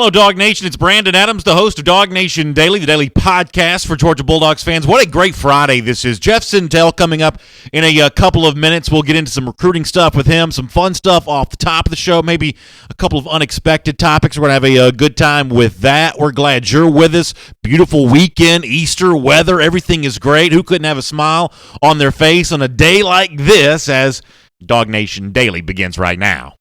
Hello, DawgNation. It's Brandon Adams, the host of DawgNation Daily, the daily podcast for Georgia Bulldogs fans. What a great Friday this is. Jeff Syntel coming up in a couple of minutes. We'll get into some recruiting stuff with him, some fun stuff off the top of the show, maybe a couple of unexpected topics. We're going to have a good time with that. We're glad you're with us. Beautiful weekend, Easter, weather, everything is great. Who couldn't have a smile on their face on a day like this as DawgNation Daily begins right now.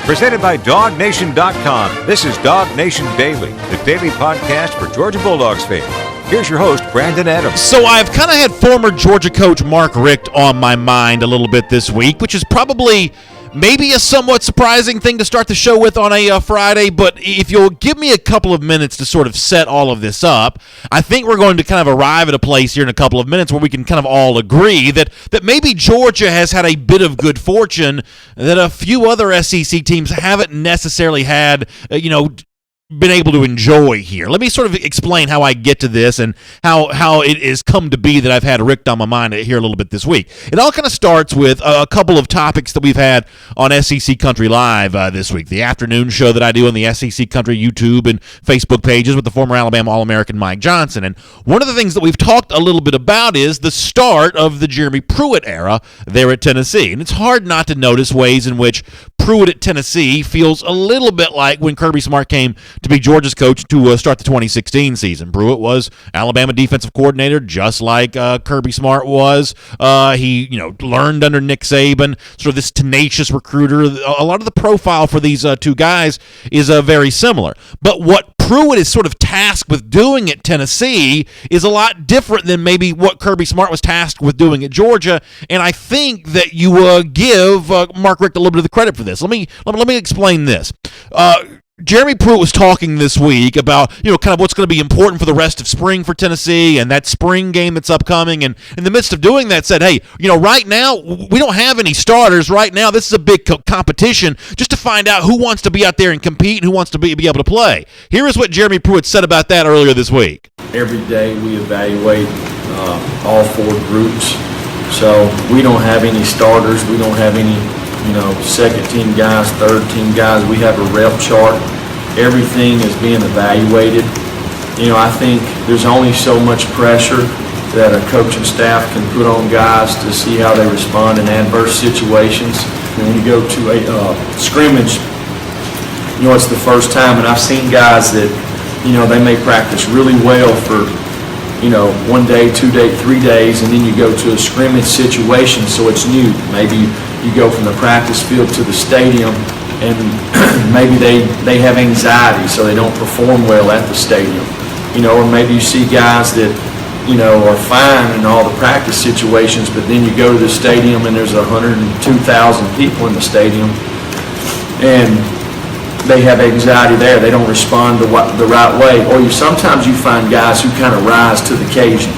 Presented by DawgNation.com. This is DawgNation Daily, the daily podcast for Georgia Bulldogs fans. Here's your host, Brandon Adams. So I've kind of had former Georgia coach Mark Richt on my mind a little bit this week, which is probably maybe a somewhat surprising thing to start the show with on a Friday, but if you'll give me a couple of minutes to sort of set all of this up, I think we're going to kind of arrive at a place here in a couple of minutes where we can kind of all agree that maybe Georgia has had a bit of good fortune that a few other SEC teams haven't necessarily had, been able to enjoy here. Let me sort of explain how I get to this and how it has come to be that I've had Richt on my mind here a little bit this week. It all kind of starts with a couple of topics that we've had on SEC Country Live this week. The afternoon show that I do on the SEC Country YouTube and Facebook pages with the former Alabama All-American Mike Johnson. And one of the things that we've talked a little bit about is the start of the Jeromy Pruitt era there at Tennessee. And it's hard not to notice ways in which Pruitt at Tennessee feels a little bit like when Kirby Smart came to be Georgia's coach to start the 2016 season. Pruitt was Alabama defensive coordinator, just like Kirby Smart was. He, learned under Nick Saban, sort of this tenacious recruiter. A lot of the profile for these two guys is very similar. But what Pruitt is sort of tasked with doing at Tennessee is a lot different than maybe what Kirby Smart was tasked with doing at Georgia, and I think that you give Mark Richt a little bit of the credit for this. Let me explain this. Jeromy Pruitt was talking this week about, kind of what's going to be important for the rest of spring for Tennessee and that spring game that's upcoming. And in the midst of doing that said, hey, right now we don't have any starters right now. This is a big competition just to find out who wants to be out there and compete and who wants to be able to play. Here is what Jeromy Pruitt said about that earlier this week. Every day we evaluate all four groups. So we don't have any starters. We don't have any second-team guys, third-team guys. We have a rep chart. Everything is being evaluated. I think there's only so much pressure that a coaching staff can put on guys to see how they respond in adverse situations. And when you go to a scrimmage, it's the first time, and I've seen guys that, they may practice really well for 1 day, 2 days, 3 days, and then you go to a scrimmage situation, so it's new. Maybe you go from the practice field to the stadium, and maybe they have anxiety, so they don't perform well at the stadium. Or maybe you see guys that, are fine in all the practice situations, but then you go to the stadium and there's 102,000 people in the stadium, and they have anxiety there. They don't respond the right way. Or sometimes you find guys who kind of rise to the occasion.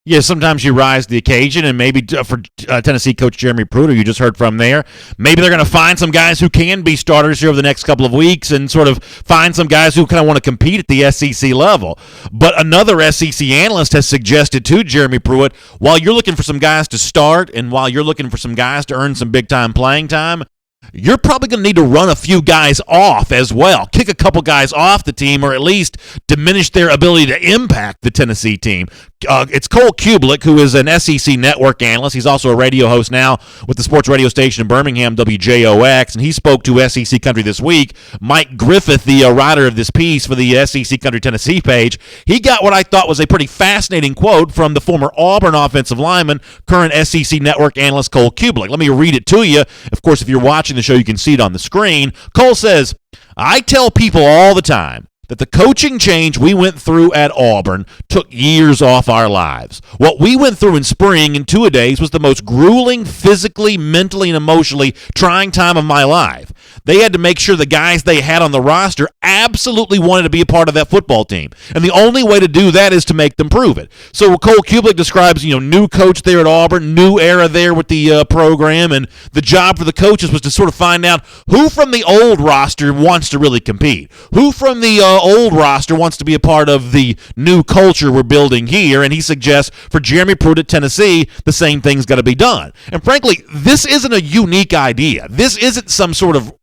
Yeah, sometimes you rise to the occasion, and maybe for Tennessee coach Jeromy Pruitt, who you just heard from there, maybe they're going to find some guys who can be starters here over the next couple of weeks and sort of find some guys who kind of want to compete at the SEC level. But another SEC analyst has suggested to Jeromy Pruitt, while you're looking for some guys to start and while you're looking for some guys to earn some big-time playing time, you're probably going to need to run a few guys off as well. Kick a couple guys off the team or at least diminish their ability to impact the Tennessee team. It's Kubek, who is an SEC network analyst. He's also a radio host now with the sports radio station in Birmingham, WJOX, and he spoke to SEC Country this week. Mike Griffith, the writer of this piece for the SEC Country Tennessee page, he got what I thought was a pretty fascinating quote from the former Auburn offensive lineman, current SEC network analyst Kubek. Let me read it to you. Of course, if you're watching the show, you can see it on the screen. Cole says, "I tell people all the time that the coaching change we went through at Auburn took years off our lives. What we went through in spring and two-a-days was the most grueling, physically, mentally, and emotionally trying time of my life. They had to make sure the guys they had on the roster absolutely wanted to be a part of that football team. And the only way to do that is to make them prove it." So Cole Kubek describes, new coach there at Auburn, new era there with the program, and the job for the coaches was to sort of find out who from the old roster wants to really compete, who from the old roster wants to be a part of the new culture we're building here, and he suggests for Jeromy Pruitt at Tennessee, the same thing's got to be done. And frankly, this isn't a unique idea. This isn't some sort of,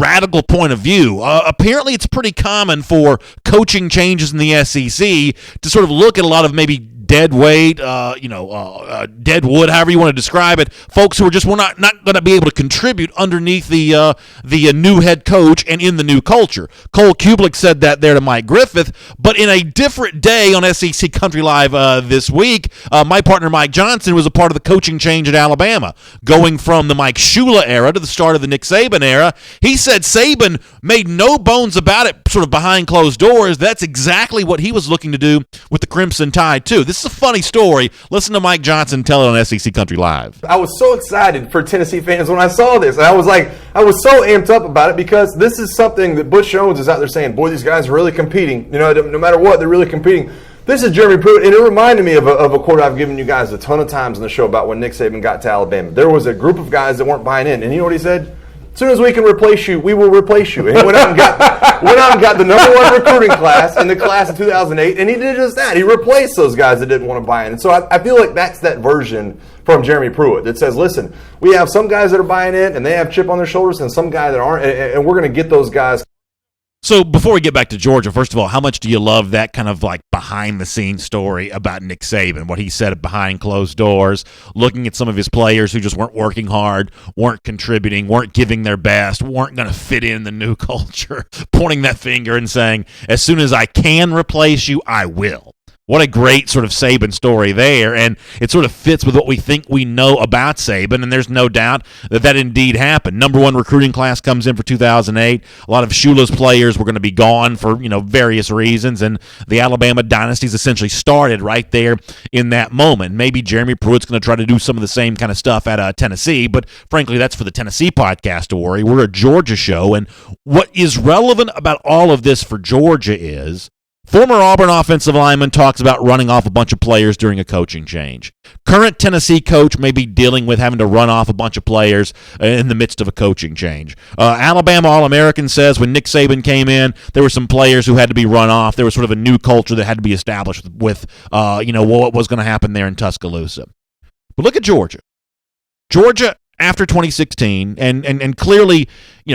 radical point of view. Apparently, it's pretty common for coaching changes in the SEC to sort of look at a lot of maybe dead weight, dead wood, however you want to describe it, folks who are just not going to be able to contribute underneath the new head coach and in the new culture. Cole Kubek said that there to Mike Griffith, but in a different day on SEC Country Live this week, my partner Mike Johnson was a part of the coaching change at Alabama, going from the Mike Shula era to the start of the Nick Saban era. He said Saban made no bones about it, sort of behind closed doors. That's exactly what he was looking to do with the Crimson Tide, too. This is a funny story. Listen to Mike Johnson tell it on SEC Country Live. I was so excited for Tennessee fans when I saw this. And I was so amped up about it because this is something that Butch Jones is out there saying, boy, these guys are really competing. No matter what, they're really competing. This is Jeromy Pruitt, and it reminded me of a quote I've given you guys a ton of times in the show about when Nick Saban got to Alabama. There was a group of guys that weren't buying in, and you know what he said? As soon as we can replace you, we will replace you. And he went out and got the number one recruiting class in the class of 2008, and he did just that. He replaced those guys that didn't want to buy in. And so I feel like that's that version from Jeromy Pruitt that says, listen, we have some guys that are buying in, and they have chip on their shoulders, and some guys that aren't, and we're going to get those guys. So before we get back to Georgia, first of all, how much do you love that kind of like behind-the-scenes story about Nick Saban, what he said behind closed doors, looking at some of his players who just weren't working hard, weren't contributing, weren't giving their best, weren't going to fit in the new culture, pointing that finger and saying, as soon as I can replace you, I will. What a great sort of Saban story there, and it sort of fits with what we think we know about Saban, and there's no doubt that indeed happened. Number one recruiting class comes in for 2008. A lot of Shula's players were going to be gone for various reasons, and the Alabama dynasty's essentially started right there in that moment. Maybe Jeromy Pruitt's going to try to do some of the same kind of stuff at Tennessee, but frankly, that's for the Tennessee podcast to worry. We're a Georgia show, and what is relevant about all of this for Georgia is former Auburn offensive lineman talks about running off a bunch of players during a coaching change. Current Tennessee coach may be dealing with having to run off a bunch of players in the midst of a coaching change. Alabama All-American says when Nick Saban came in, there were some players who had to be run off. There was sort of a new culture that had to be established with what was going to happen there in Tuscaloosa. But look at Georgia. Georgia, after 2016, and clearly,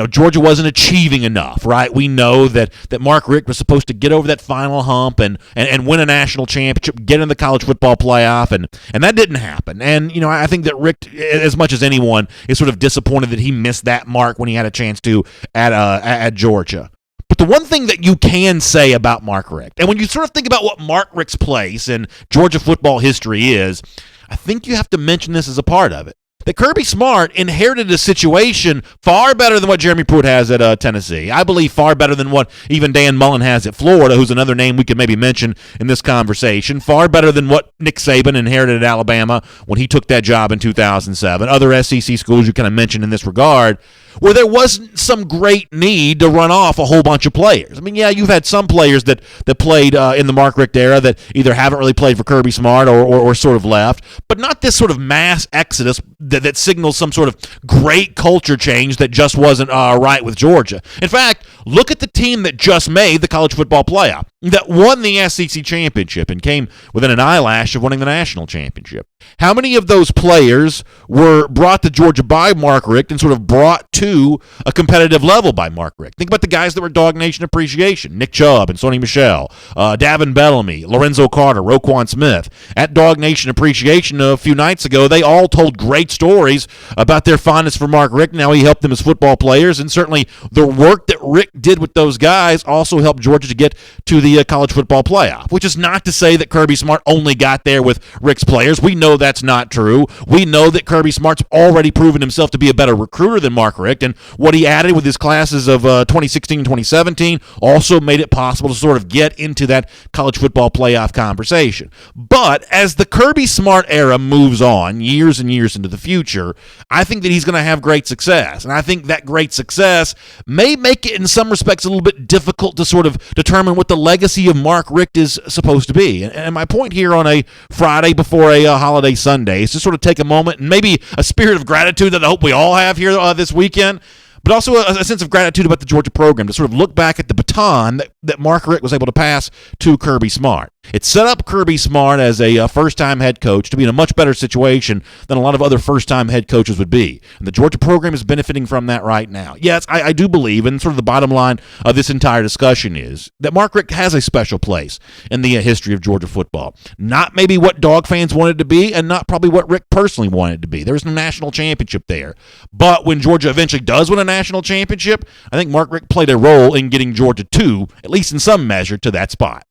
Georgia wasn't achieving enough, right? We know that Mark Richt was supposed to get over that final hump and win a national championship, get in the college football playoff, and that didn't happen. And, I think that Richt, as much as anyone, is sort of disappointed that he missed that mark when he had a chance to at Georgia. But the one thing that you can say about Mark Richt, and when you sort of think about what Mark Richt's place in Georgia football history is, I think you have to mention this as a part of it. That Kirby Smart inherited a situation far better than what Jeromy Pruitt has at Tennessee. I believe far better than what even Dan Mullen has at Florida, who's another name we could maybe mention in this conversation. Far better than what Nick Saban inherited at Alabama when he took that job in 2007. Other SEC schools you kind of mentioned in this regard, where there wasn't some great need to run off a whole bunch of players. I mean, yeah, you've had some players that played in the Mark Richt era that either haven't really played for Kirby Smart or sort of left, but not this sort of mass exodus that signals some sort of great culture change that just wasn't right with Georgia. In fact, look at the team that just made the college football playoff, that won the SEC championship and came within an eyelash of winning the national championship. How many of those players were brought to Georgia by Mark Richt and sort of brought to a competitive level by Mark Richt? Think about the guys that were DawgNation appreciation: Nick Chubb and Sony Michel, Davin Bellamy, Lorenzo Carter, Roquan Smith. At DawgNation appreciation a few nights ago, they all told great stories about their fondness for Mark Richt and how he helped them as football players, and certainly the work that Richt did with those guys also helped Georgia to get to the college football playoff, which is not to say that Kirby Smart only got there with Richt's players. We know that's not true. We know that Kirby Smart's already proven himself to be a better recruiter than Mark Richt, and what he added with his classes of 2016 and 2017 also made it possible to sort of get into that college football playoff conversation. But as the Kirby Smart era moves on, years and years into the future, I think that he's going to have great success, and I think that great success may make it in some respects a little bit difficult to sort of determine what the legacy of Mark Richt is supposed to be. And my point here on a Friday before a holiday Sunday is to sort of take a moment and maybe a spirit of gratitude that I hope we all have here this weekend, but also a sense of gratitude about the Georgia program to sort of look back at the baton that Mark Richt was able to pass to Kirby Smart. It set up Kirby Smart as a first-time head coach to be in a much better situation than a lot of other first-time head coaches would be. And the Georgia program is benefiting from that right now. Yes, I do believe, and sort of the bottom line of this entire discussion is that Mark Richt has a special place in the history of Georgia football. Not maybe what Dog fans wanted to be, and not probably what Richt personally wanted to be. There was no national championship there. But when Georgia eventually does win a national championship, I think Mark Richt played a role in getting Georgia to, at least in some measure, to that spot.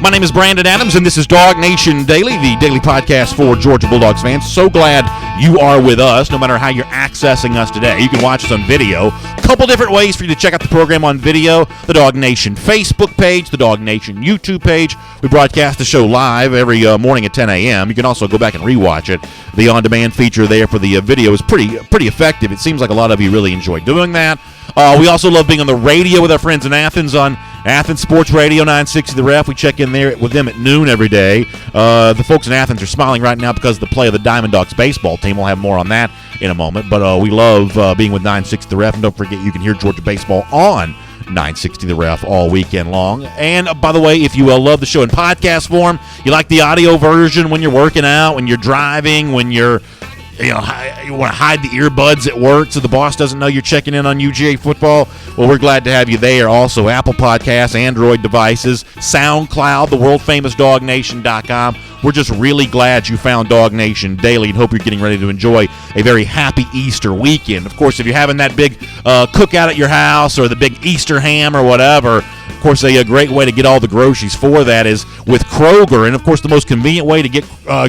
My name is Brandon Adams, and this is DawgNation Daily, the daily podcast for Georgia Bulldogs fans. So glad you are with us, no matter how you're accessing us today. You can watch us on video. A couple different ways for you to check out the program on video. The DawgNation Facebook page, the DawgNation YouTube page. We broadcast the show live every morning at 10 a.m. You can also go back and rewatch it. The on-demand feature there for the video is pretty effective. It seems like a lot of you really enjoy doing that. We also love being on the radio with our friends in Athens on Athens Sports Radio 960 The Ref. We check in there with them at noon every day. The folks in Athens are smiling right now because of the play of the Diamond Dogs baseball team. We'll have more on that in a moment. But we love being with 960 The Ref. And don't forget, you can hear Georgia baseball on 960 The Ref all weekend long. And by the way, if you love the show in podcast form, you like the audio version when you're working out, when you're driving, when you're you want to hide the earbuds at work so the boss doesn't know you're checking in on UGA football, well, we're glad to have you there. Also, Apple Podcasts, Android devices, SoundCloud, the world-famous DawgNation.com. We're just really glad you found DawgNation Daily and hope you're getting ready to enjoy a very happy Easter weekend. Of course, if you're having that big cookout at your house or the big Easter ham or whatever, of course, a great way to get all the groceries for that is with Kroger. And, of course, the most convenient way to get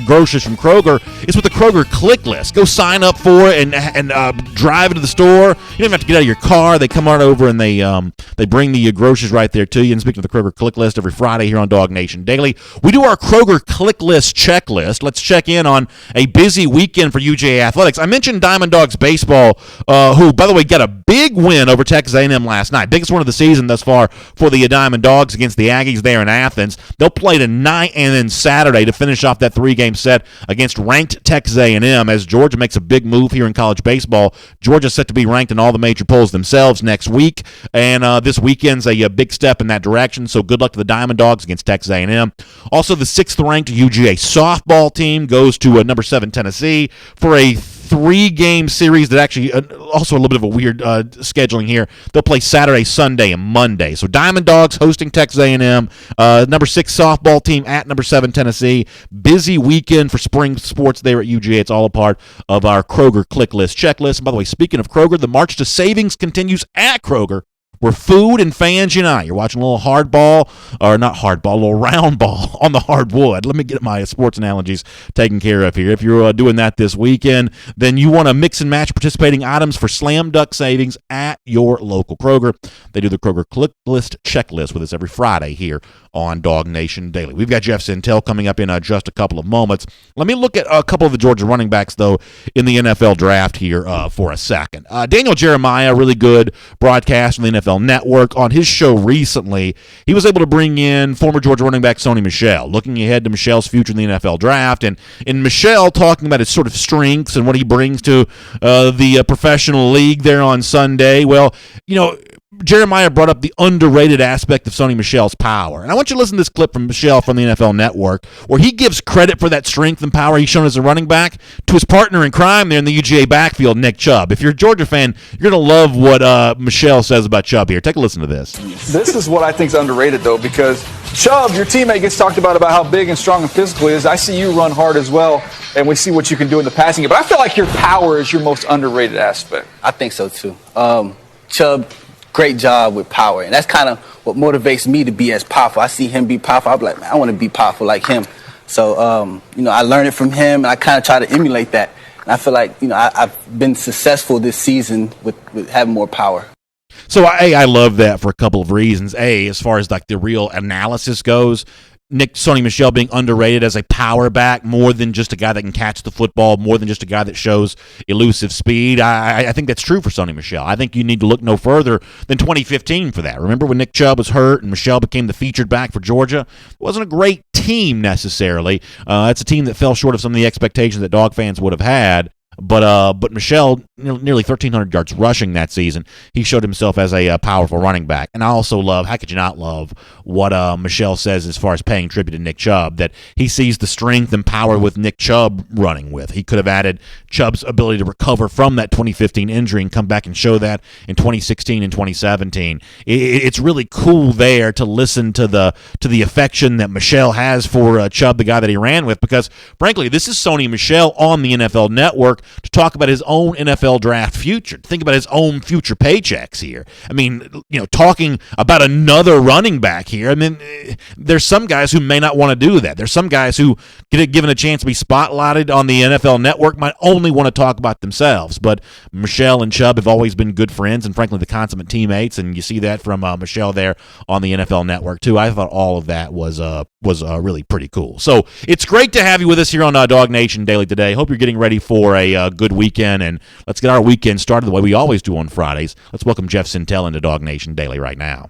groceries from Kroger is with the Kroger Click List. Go sign up for it and drive to the store. You don't even have to get out of your car. They come right over and they bring the groceries right there to you. And speaking of the Kroger Click List, every Friday here on DawgNation Daily, we do our Kroger Click List checklist. Let's check in on a busy weekend for UGA Athletics. I mentioned Diamond Dogs baseball, who, by the way, got a big win over Texas A&M last night. Biggest one of the season thus far for the Diamond Dogs against the Aggies there in Athens. They'll play tonight and then Saturday to finish off that three-game set against ranked Texas A&M as Georgia makes a big move here in college baseball. Georgia's set to be ranked in all the major polls themselves next week, and this weekend's a big step in that direction, so good luck to the Diamond Dogs against Texas A&M. Also, the 6th-ranked UGA softball team goes to number 7 Tennessee for a 3-game series that actually also a little bit of a weird scheduling here. They'll play Saturday, Sunday, and Monday. So Diamond Dogs hosting Texas A&M. Number 6 softball team at number 7 Tennessee. Busy weekend for spring sports there at UGA. It's all a part of our Kroger Click List checklist. And by the way, speaking of Kroger, the march to savings continues at Kroger, where food and fans unite. You're watching a little hardball, or not hardball, a little round ball on the hardwood. Let me get my sports analogies taken care of here. If you're doing that this weekend, then you want to mix and match participating items for slam dunk savings at your local Kroger. They do the Kroger Click List checklist with us every Friday here on DawgNation Daily. We've got Jeff Syntel coming up in just a couple of moments. Let me look at a couple of the Georgia running backs, though, in the NFL draft here for a second. Daniel Jeromy, really good broadcast on the NFL Network. On his show recently, he was able to bring in former Georgia running back Sony Michel, looking ahead to Michel's future in the NFL draft, and Michel talking about his sort of strengths and what he brings to the professional league there on Sunday. Well, Jeromy brought up the underrated aspect of Sony Michel's power. And I want you to listen to this clip from Michel from the NFL Network, where he gives credit for that strength and power he's shown as a running back to his partner in crime there in the UGA backfield, Nick Chubb. If you're a Georgia fan, you're going to love what Michel says about Chubb here. Take a listen to this. This is what I think is underrated, though, because Chubb, your teammate, gets talked about how big and strong and physical he is. I see you run hard as well, and we see what you can do in the passing game. But I feel like your power is your most underrated aspect. I think so, too. Chubb, great job with power, and that's kind of what motivates me to be as powerful. I see him be powerful. I'm like, man, I want to be powerful like him. So, I learned it from him, and I kind of try to emulate that. And I feel like, I've been successful this season with having more power. So, I love that for a couple of reasons. As far as like the real analysis goes, Sony Michel being underrated as a power back, more than just a guy that can catch the football, more than just a guy that shows elusive speed. I think that's true for Sony Michel. I think you need to look no further than 2015 for that. Remember when Nick Chubb was hurt and Michel became the featured back for Georgia? It wasn't a great team necessarily. It's a team that fell short of some of the expectations that Dog fans would have had. But Michel, nearly 1,300 yards rushing that season. He showed himself as a powerful running back. And I also love, how could you not love, what Michel says as far as paying tribute to Nick Chubb, that he sees the strength and power with Nick Chubb running with. He could have added Chubb's ability to recover from that 2015 injury and come back and show that in 2016 and 2017. It's really cool there to listen to the affection that Michel has for Chubb, the guy that he ran with, because frankly, this is Sony Michel on the NFL Network to talk about his own NFL draft future. Think about his own future paychecks here. I mean, talking about another running back here. I mean, there's some guys who may not want to do that. There's some guys who, given a chance to be spotlighted on the NFL Network, might only want to talk about themselves. But Michel and Chubb have always been good friends and, frankly, the consummate teammates, and you see that from Michel there on the NFL Network, too. I thought all of that was really pretty cool. So it's great to have you with us here on DawgNation Daily today. Hope you're getting ready for a good weekend, and let's get our weekend started the way we always do on Fridays. Let's welcome Jeff Syntel into DawgNation Daily right now.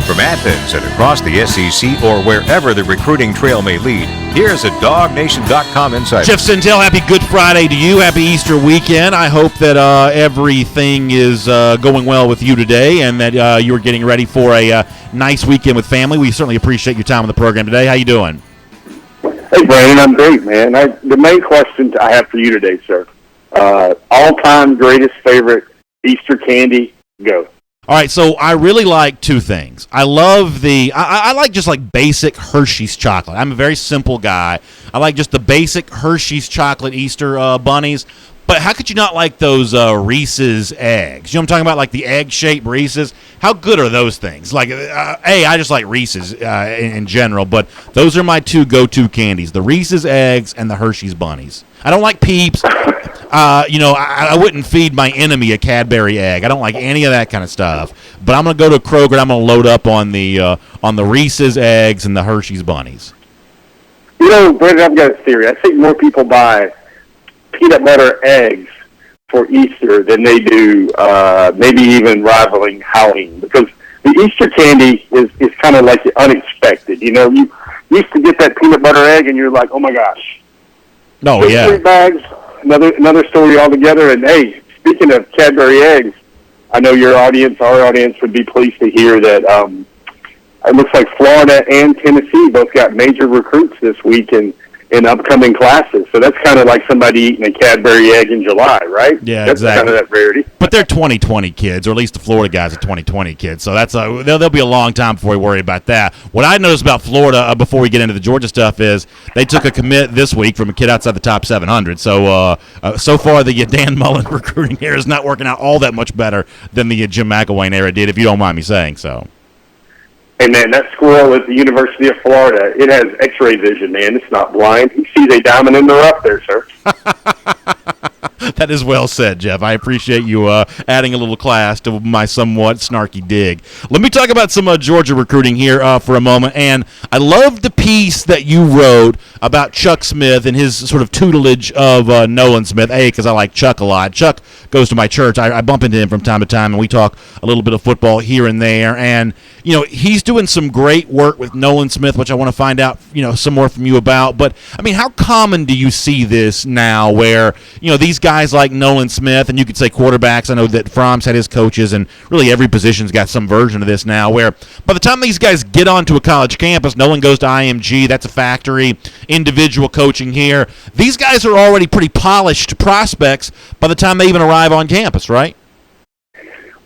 From Athens and across the SEC or wherever the recruiting trail may lead, here's a DawgNation.com insider. Jeff Syntel, happy Good Friday to you. Happy Easter weekend. I hope that everything is going well with you today and that you're getting ready for a nice weekend with family. We certainly appreciate your time on the program today. How you doing? Hey, Brandon, I'm great, man. The main question I have for you today, sir, all-time greatest favorite Easter candy, go. All right, so I really like two things. I love I like just like basic Hershey's chocolate. I'm a very simple guy. I like just the basic Hershey's chocolate Easter bunnies. But how could you not like those Reese's eggs? You know what I'm talking about, like the egg-shaped Reese's? How good are those things? Like, I just like Reese's in general, but those are my two go-to candies, the Reese's eggs and the Hershey's bunnies. I don't like Peeps. I wouldn't feed my enemy a Cadbury egg. I don't like any of that kind of stuff. But I'm going to go to Kroger and I'm going to load up on the Reese's eggs and the Hershey's bunnies. Brandon, I've got a theory. I think more people buy peanut butter eggs for Easter than they do maybe even rivaling Halloween, because the Easter candy is kind of like unexpected. You used to get that peanut butter egg and you're like, oh my gosh. Oh, those yeah. 3 bags, another story altogether. And hey, speaking of Cadbury eggs, I know our audience would be pleased to hear that it looks like Florida and Tennessee both got major recruits this week in upcoming classes. So that's kind of like somebody eating a Cadbury egg in July, right? Yeah, that's exactly. Kind of that rarity. But they're 2020 kids, or at least the Florida guys are 2020 kids. So that's they'll be a long time before we worry about that. What I noticed about Florida before we get into the Georgia stuff is they took a commit this week from a kid outside the top 700. So so far the Dan Mullen recruiting era is not working out all that much better than the Jim McElwain era did, if you don't mind me saying so. Hey, man, that squirrel at the University of Florida, it has X-ray vision, man. It's not blind. He sees a diamond in the rough there, sir. That is well said, Jeff. I appreciate you adding a little class to my somewhat snarky dig. Let me talk about some Georgia recruiting here for a moment. And I love the piece that you wrote about Chuck Smith and his sort of tutelage of Nolan Smith. Because I like Chuck a lot. Chuck goes to my church. I bump into him from time to time, and we talk a little bit of football here and there. And he's doing some great work with Nolan Smith, which I want to find out, some more from you about. But, I mean, how common do you see this now where, these guys like Nolan Smith, and you could say quarterbacks, I know that Fromm's had his coaches, and really every position's got some version of this now, where by the time these guys get onto a college campus, Nolan goes to IMG, that's a factory, individual coaching here. These guys are already pretty polished prospects by the time they even arrive on campus, right?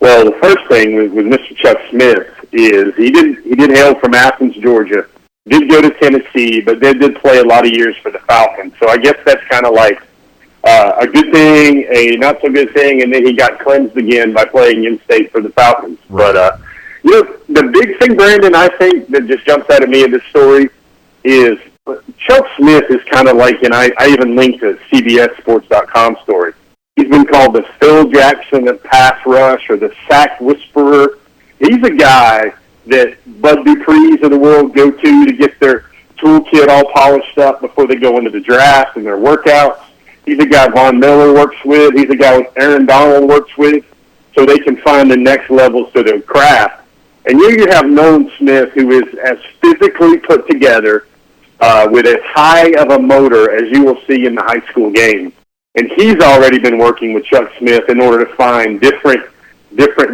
Well, the first thing with Mr. Chuck Smith is he did hail from Athens, Georgia, did go to Tennessee, but then did play a lot of years for the Falcons. So I guess that's kind of like a good thing, a not so good thing, and then he got cleansed again by playing in-state for the Falcons. Right. But the big thing, Brandon, I think that just jumps out at me in this story is Chuck Smith is kind of like, and I even linked a CBSSports.com story. He's been called the Phil Jackson of pass rush or the sack whisperer. He's a guy that Bud Dupree's of the world go to get their toolkit all polished up before they go into the draft and their workouts. He's a guy Von Miller works with. He's a guy with Aaron Donald works with, so they can find the next levels to their craft. And you have Nolan Smith, who is as physically put together, with as high of a motor as you will see in the high school game. And he's already been working with Chuck Smith in order to find different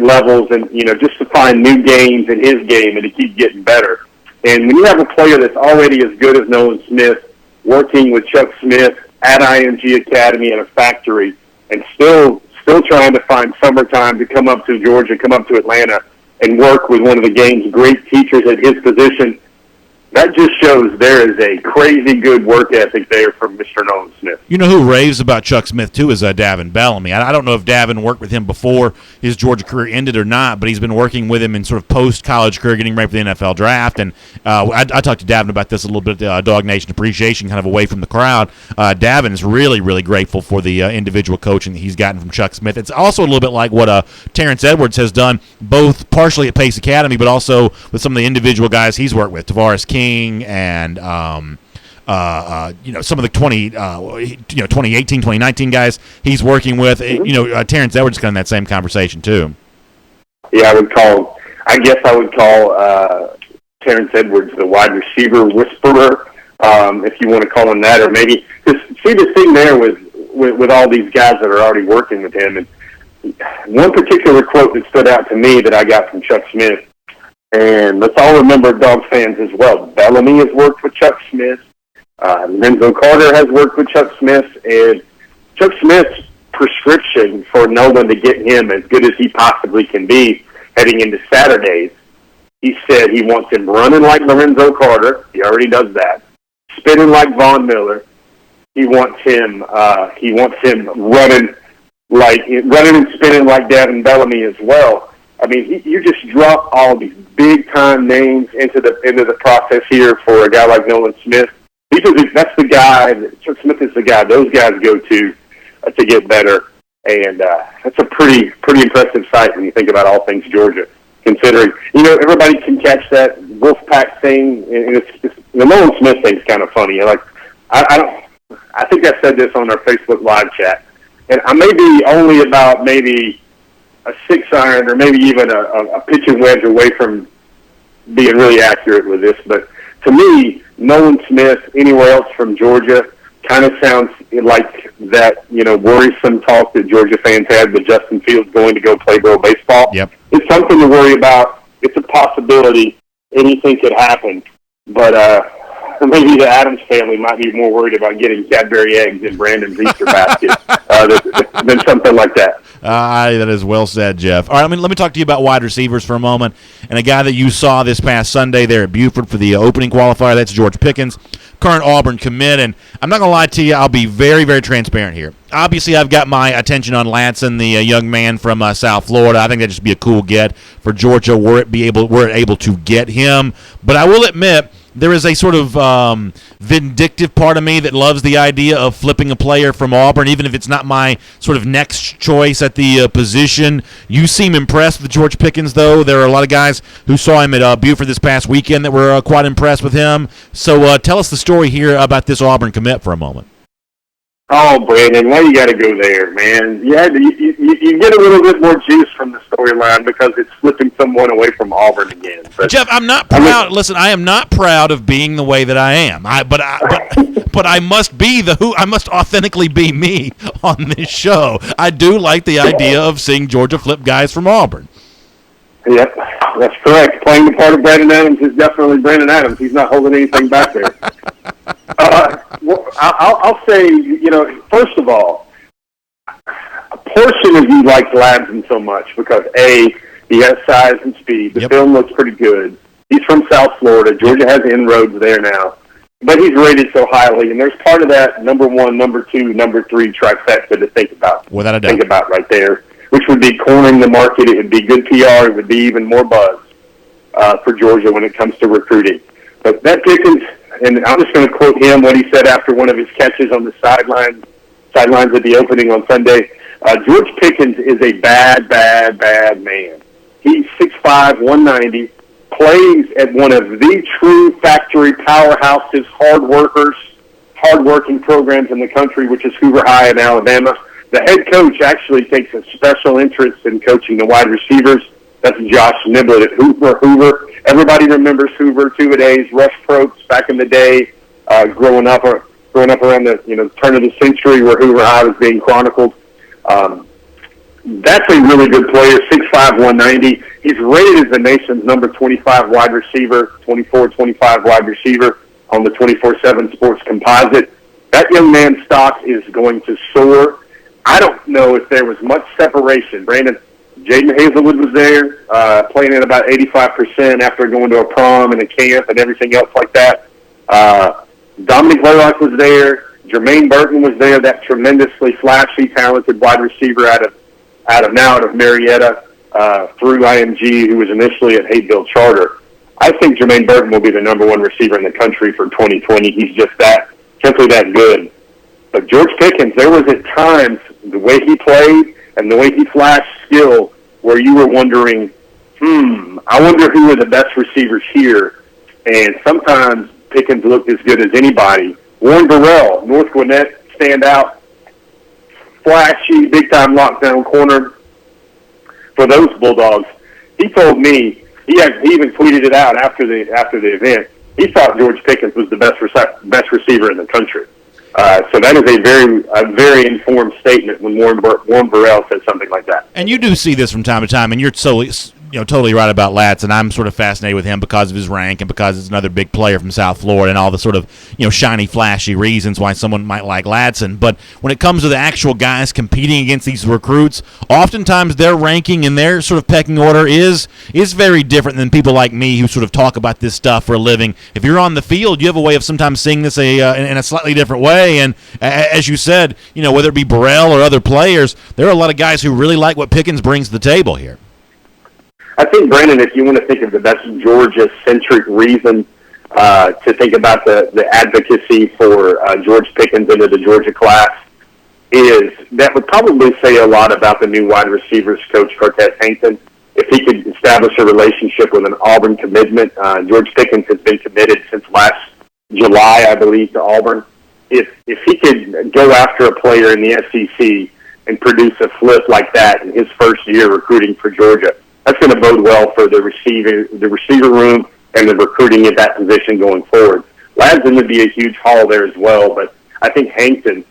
levels and, just to find new games in his game and to keep getting better. And when you have a player that's already as good as Nolan Smith working with Chuck Smith at IMG Academy at a factory and still trying to find summertime to come up to Georgia, come up to Atlanta and work with one of the game's great teachers at his position, that just shows there is a crazy good work ethic there from Mr. Nolan Smith. You know who raves about Chuck Smith, too, is Davin Bellamy. I don't know if Davin worked with him before his Georgia career ended or not, but he's been working with him in sort of post-college career, getting ready for the NFL draft. And I talked to Davin about this a little bit at DawgNation Appreciation, kind of away from the crowd. Davin is really, really grateful for the individual coaching that he's gotten from Chuck Smith. It's also a little bit like what Terrence Edwards has done, both partially at Pace Academy, but also with some of the individual guys he's worked with, Tavares King and some of the 2018, 2019 guys he's working with. Terrence Edwards kind of in that same conversation too. Yeah, I guess I would call Terrence Edwards the wide receiver whisperer, if you want to call him that, or maybe just see the thing there with all these guys that are already working with him. And one particular quote that stood out to me that I got from Chuck Smith. And let's all remember, Dog fans as well, Bellamy has worked with Chuck Smith. Lorenzo Carter has worked with Chuck Smith. And Chuck Smith's prescription for Nolan to get him as good as he possibly can be heading into Saturdays, he said he wants him running like Lorenzo Carter. He already does that. Spinning like Von Miller. He wants him running and spinning like Davin Bellamy as well. I mean, you just drop all these big-time names into the process here for a guy like Nolan Smith. That's the guy. Chuck Smith is the guy those guys go to get better, and that's a pretty impressive sight when you think about all things Georgia. Considering everybody can catch that Wolfpack thing, and it's the Nolan Smith thing's kind of funny. Like I think I said this on our Facebook live chat, and I may be only about maybe a 6-iron or maybe even a pitching wedge away from being really accurate with this. But to me, Nolan Smith, anywhere else from Georgia, kind of sounds like that, worrisome talk that Georgia fans had with Justin Fields going to go play pro baseball. Yep. It's something to worry about. It's a possibility. Anything could happen. But maybe the Adams family might be more worried about getting Cadbury eggs in Brandon's Easter basket than something like that. That is well said, Jeff. All right, let me talk to you about wide receivers for a moment. And a guy that you saw this past Sunday there at Buford for the opening qualifier, that's George Pickens, current Auburn commit. And I'm not going to lie to you, I'll be very, very transparent here. Obviously, I've got my attention on Latson, the young man from South Florida. I think that'd just be a cool get for Georgia were it able to get him. But I will admit, there is a sort of vindictive part of me that loves the idea of flipping a player from Auburn, even if it's not my sort of next choice at the position. You seem impressed with George Pickens, though. There are a lot of guys who saw him at Buford this past weekend that were quite impressed with him. So tell us the story here about this Auburn commit for a moment. Oh, Brandon, why you got to go there, man? You get a little bit more juice from the storyline because it's flipping someone away from Auburn again. But, Jeff, I'm not proud. Listen, I am not proud of being the way that I am. But I must be I must authentically be me on this show. I do like the idea of seeing Georgia flip guys from Auburn. Yep, that's correct. Playing the part of Brandon Adams is definitely Brandon Adams. He's not holding anything back there. I'll say, first of all, a portion of you likes Ladson so much because, A, he has size and speed. The film looks pretty good. He's from South Florida. Georgia has inroads there now. But he's rated so highly, and there's part of that number 1, number 2, number 3 trifecta to think about. Without a doubt. Think about right there, which would be cornering the market. It would be good PR. It would be even more buzz for Georgia when it comes to recruiting. But that Pickens, and I'm just going to quote him, what he said after one of his catches on the sidelines at the opening on Sunday. George Pickens is a bad man. He's 6'5", 190, plays at one of the true factory powerhouses, hard-working programs in the country, which is Hoover High in Alabama. The head coach actually takes a special interest in coaching the wide receivers. That's Josh Niblett at Hoover. Everybody remembers Hoover, two-a-days, Rush Probst back in the day. growing up around the turn of the century where Hoover High was being chronicled. That's a really good player, 6'5", 190. He's rated as the nation's number 25 wide receiver, 24-25 wide receiver on the 24/7 Sports Composite. That young man's stock is going to soar. I don't know if there was much separation. Jaden Hazelwood was there, playing at about 85% after going to a prom and a camp and everything else like that. Dominic Blaylock was there. Jermaine Burton was there, that tremendously flashy, talented wide receiver out of Marietta through IMG, who was initially at Hayville Charter. I think Jermaine Burton will be the number one receiver in the country for 2020. He's just simply that good. But George Pickens, there was at times the way he played and the way he flashed skill where you were wondering, I wonder who are the best receivers here. And sometimes Pickens looked as good as anybody. Warren Burrell, North Gwinnett, stand out, flashy, big-time lockdown corner for those Bulldogs. He told me, he even tweeted it out after the event, he thought George Pickens was the best receiver in the country. So that is a very informed statement when Warren Burrell says something like that. And you do see this from time to time, and you're totally right about Latz, and I'm sort of fascinated with him because of his rank and because it's another big player from South Florida and all the sort of shiny, flashy reasons why someone might like Latson. But when it comes to the actual guys competing against these recruits, oftentimes their ranking and their sort of pecking order is very different than people like me who sort of talk about this stuff for a living. If you're on the field, you have a way of sometimes seeing this in a slightly different way. And as you said, whether it be Burrell or other players, there are a lot of guys who really like what Pickens brings to the table here. I think, Brandon, if you want to think of the best Georgia-centric reason to think about the advocacy for George Pickens into the Georgia class, is that would probably say a lot about the new wide receivers coach, Cortez Hankton. If he could establish a relationship with an Auburn commitment, George Pickens has been committed since last July, I believe, to Auburn. If he could go after a player in the SEC and produce a flip like that in his first year recruiting for Georgia, that's going to bode well for the receiver room and the recruiting at that position going forward. Ladson would be a huge haul there as well, but I think Hankton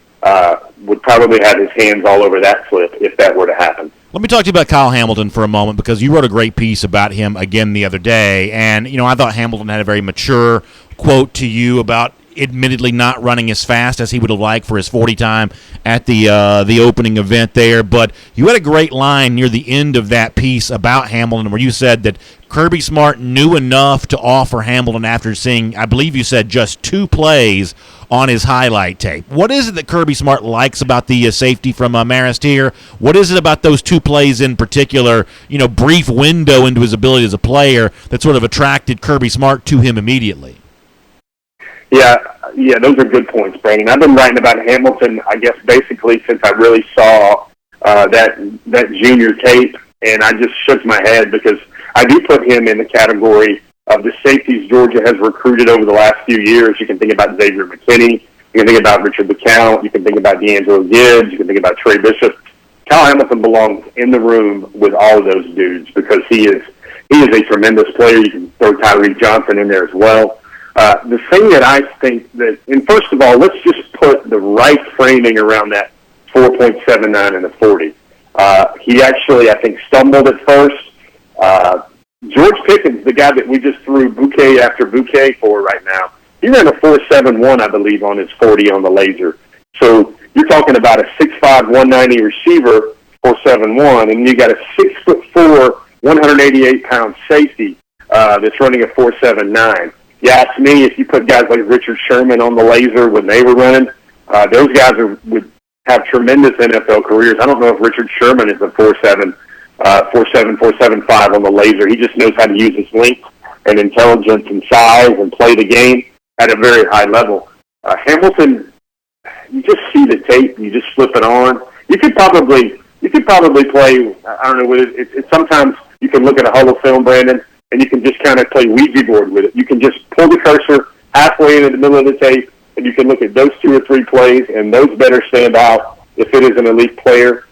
would probably have his hands all over that flip if that were to happen. Let me talk to you about Kyle Hamilton for a moment, because you wrote a great piece about him again the other day, and I thought Hamilton had a very mature quote to you about admittedly not running as fast as he would have liked for his 40 time at the opening event there. But you had a great line near the end of that piece about Hamilton where you said that Kirby Smart knew enough to offer Hamilton after seeing, I believe you said, just 2 plays on his highlight tape. What is it that Kirby Smart likes about the safety from Marist here? What is it about those 2 plays in particular, brief window into his ability as a player, that sort of attracted Kirby Smart to him immediately? Yeah, those are good points, Brandon. I've been writing about Hamilton, I guess, basically since I really saw that junior tape, and I just shook my head because I do put him in the category of the safeties Georgia has recruited over the last few years. You can think about Xavier McKinney, you can think about Richard LeCount, you can think about D'Angelo Gibbs, you can think about Trey Bishop. Kyle Hamilton belongs in the room with all of those dudes because he is a tremendous player. You can throw Tyree Johnson in there as well. The thing that I think that, and first of all, let's just put the right framing around that 4.79 and the 40. He actually, I think, stumbled at first. George Pickens, the guy that we just threw bouquet after bouquet for right now, he ran a 4.71, I believe, on his 40 on the laser. So you're talking about a 6'5", 190 receiver, 4.71, and you got a 6'4", 188-pound safety that's running a 4.79. You ask me, if you put guys like Richard Sherman on the laser when they were running, those guys would have tremendous NFL careers. I don't know if Richard Sherman is a 4.7, 4.75 on the laser. He just knows how to use his length and intelligence and size and play the game at a very high level. Hamilton, you just see the tape, you just flip it on. You could probably play. I don't know. It's sometimes you can look at a Hall of Film, Brandon, and you can just kind of play Ouija board with it. You can just pull the cursor halfway into the middle of the tape, and you can look at those 2 or 3 plays, and those better stand out if it is an elite player.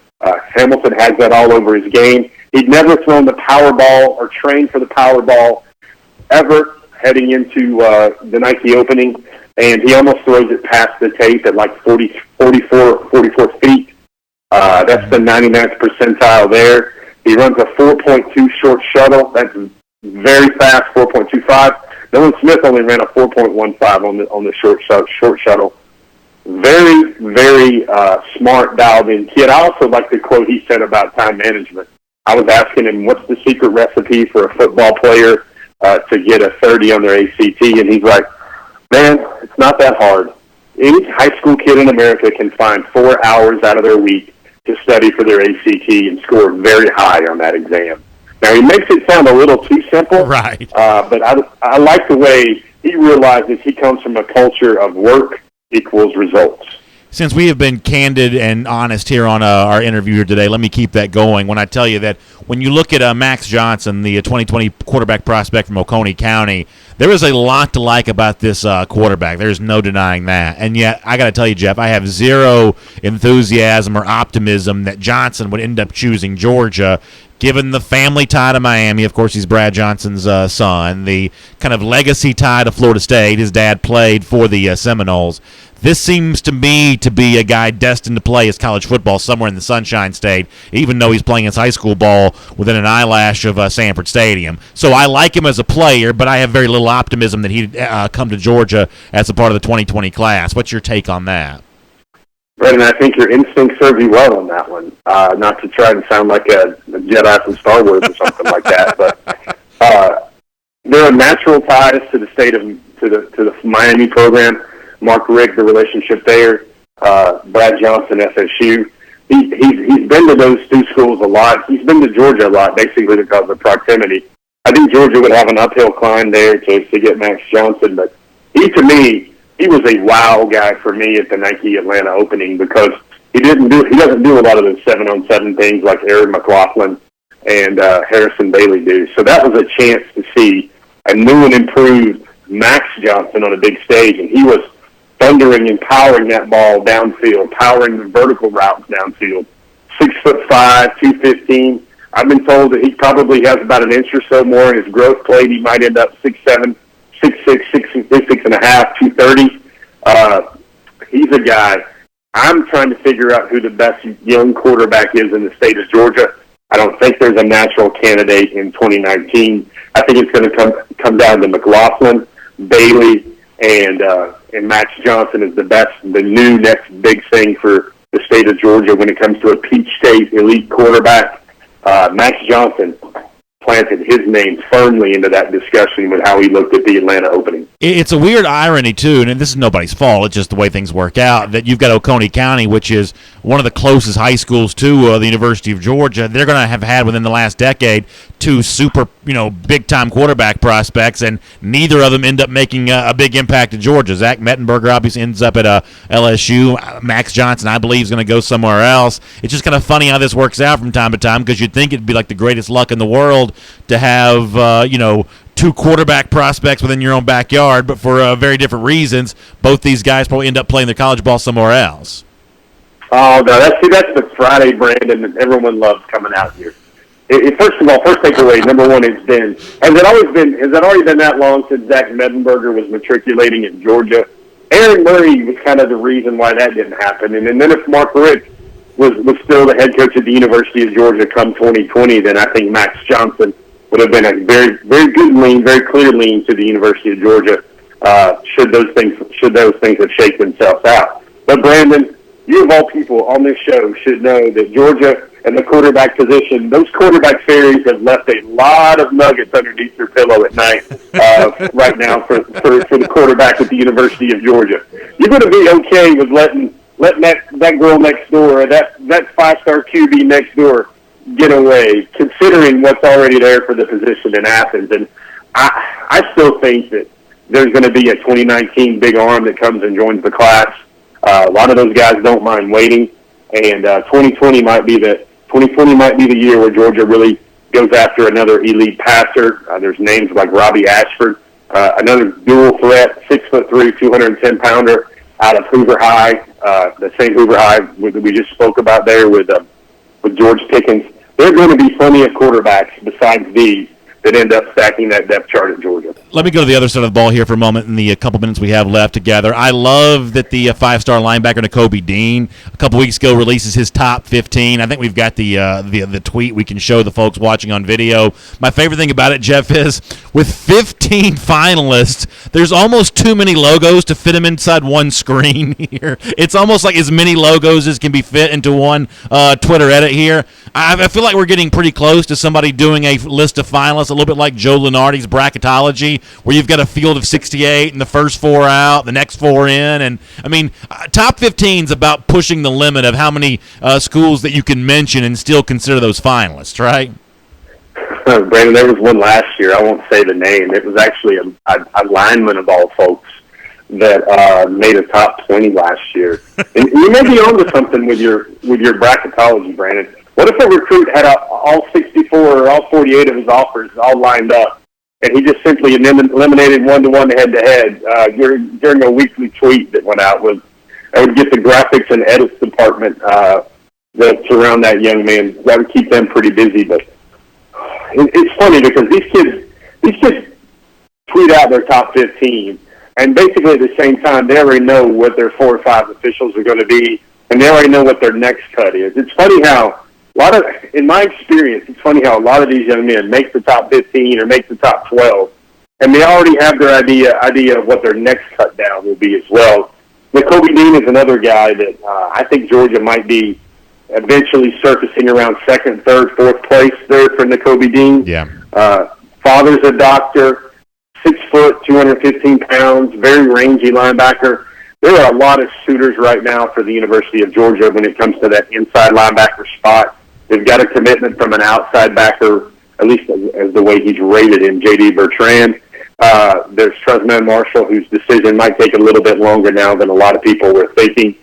Hamilton has that all over his game. He'd never thrown the power ball or trained for the power ball ever heading into the Nike opening. and he almost throws it past the tape at like 44 feet. That's the 99th percentile there. He runs a 4.2 short shuttle. That's very fast, 4.25. Nolan Smith only ran a 4.15 on the short shuttle. Very, very smart, dialed-in kid. I also like the quote he said about time management. I was asking him, what's the secret recipe for a football player to get a 30 on their ACT? And he's like, man, it's not that hard. Any high school kid in America can find 4 hours out of their week to study for their ACT and score very high on that exam. Now, he makes it sound a little too simple, right? But I like the way he realizes he comes from a culture of work equals results. Since we have been candid and honest here on our interview here today, let me keep that going when I tell you that when you look at Max Johnson, the 2020 quarterback prospect from Oconee County, there is a lot to like about this quarterback. There's no denying that. And yet, I got to tell you, Jeff, I have zero enthusiasm or optimism that Johnson would end up choosing Georgia, given the family tie to Miami. Of course, he's Brad Johnson's son. The kind of legacy tie to Florida State. His dad played for the Seminoles. This seems to me to be a guy destined to play his college football somewhere in the Sunshine State, even though he's playing his high school ball within an eyelash of Sanford Stadium. So I like him as a player, but I have very little optimism that he'd come to Georgia as a part of the 2020 class. What's your take on that? Brendan, I think your instinct served you well on that one. Not to try and sound like a Jedi from Star Wars or something like that, but there are natural ties to the state of to the Miami program. Mark Richt, the relationship there. Brad Johnson, FSU. He's been to those two schools a lot. He's been to Georgia a lot, basically because of proximity. I think Georgia would have an uphill climb there to get Max Johnson, but to me, he was a wow guy for me at the Nike Atlanta opening because he doesn't do a lot of those 7-on-7 things like Aaron McLaughlin and Harrison Bailey do. So that was a chance to see a new and improved Max Johnson on a big stage, and he was thundering and powering that ball downfield, powering the vertical routes downfield. 6'5", 215. I've been told that he probably has about an inch or so more in his growth plate. He might end up 6'7", 6'6", 6.5", 230. He's a guy. I'm trying to figure out who the best young quarterback is in the state of Georgia. I don't think there's a natural candidate in 2019. I think it's going to come down to McLaughlin, Bailey, and Max Johnson is the new next big thing for the state of Georgia when it comes to a Peach State elite quarterback. Max Johnson planted his name firmly into that discussion with how he looked at the Atlanta opening. It's a weird irony, too, and this is nobody's fault. It's just the way things work out, that you've got Oconee County, which is one of the closest high schools to the University of Georgia. They're going to have had within the last decade two super, big-time quarterback prospects, and neither of them end up making a big impact at Georgia. Zach Mettenberger obviously ends up at LSU. Max Johnson, I believe, is going to go somewhere else. It's just kind of funny how this works out from time to time because you'd think it'd be like the greatest luck in the world to have, two quarterback prospects within your own backyard, but for very different reasons, both these guys probably end up playing their college ball somewhere else. Oh, no, that's the Friday brand, and everyone loves coming out here. First takeaway, number one, has it already been that long since Zach Mettenberger was matriculating at Georgia? Aaron Murray was kind of the reason why that didn't happen. And then if Mark Richt was still the head coach at the University of Georgia come 2020, then I think Max Johnson would have been a very, very good lean, very clear lean to the University of Georgia, should those things have shaked themselves out. But Brandon, you of all people on this show should know that Georgia and the quarterback position, those quarterback fairies have left a lot of nuggets underneath their pillow at night right now for the quarterback at the University of Georgia. You're going to be okay with letting that girl next door, or that 5-star QB next door get away, considering what's already there for the position in Athens. And I still think that there's going to be a 2019 big arm that comes and joins the class. A lot of those guys don't mind waiting, and 2020 might be the year where Georgia really goes after another elite passer. There's names like Robbie Ashford, another dual threat, 6'3", 210-pounder out of Hoover High, the same Hoover High that we just spoke about there with George Pickens. There are going to be plenty of quarterbacks besides these that end up stacking that depth chart at Georgia. Let me go to the other side of the ball here for a moment in the couple minutes we have left together. I love that the five-star linebacker Nakobe Dean a couple weeks ago releases his top 15. I think we've got the tweet we can show the folks watching on video. My favorite thing about it, Jeff, is with 15 finalists, there's almost too many logos to fit them inside one screen here. It's almost like as many logos as can be fit into one Twitter edit here. I feel like we're getting pretty close to somebody doing a list of finalists, a little bit like Joe Lunardi's bracketology, where you've got a field of 68 and the first 4 out, the next 4 in. And, I mean, top 15 is about pushing the limit of how many schools that you can mention and still consider those finalists, right? Brandon, there was one last year. I won't say the name. It was actually a lineman of all folks that made a top 20 last year. And you may be onto something with your bracketology, Brandon. What if a recruit had all 64 or all 48 of his offers all lined up, and he just simply eliminated one-to-one, head-to-head during a weekly tweet that went out? I would get the graphics and edits department that surround that young man. That would keep them pretty busy. But it's funny because these kids tweet out their top 15, and basically at the same time they already know what their 4 or 5 officials are going to be, and they already know what their next cut is. It's funny how in my experience, it's funny how a lot of these young men make the top 15 or make the top 12, and they already have their idea of what their next cut down will be as well. Nakobe Dean is another guy that I think Georgia might be eventually surfacing around 2nd, 3rd, 4th place there for Nakobe Dean. Yeah. Father's a doctor, 6 foot, 215 pounds, very rangy linebacker. There are a lot of suitors right now for the University of Georgia when it comes to that inside linebacker spot. They've got a commitment from an outside backer, at least as the way he's rated in J.D. Bertrand. There's Trezman Marshall, whose decision might take a little bit longer now than a lot of people were thinking.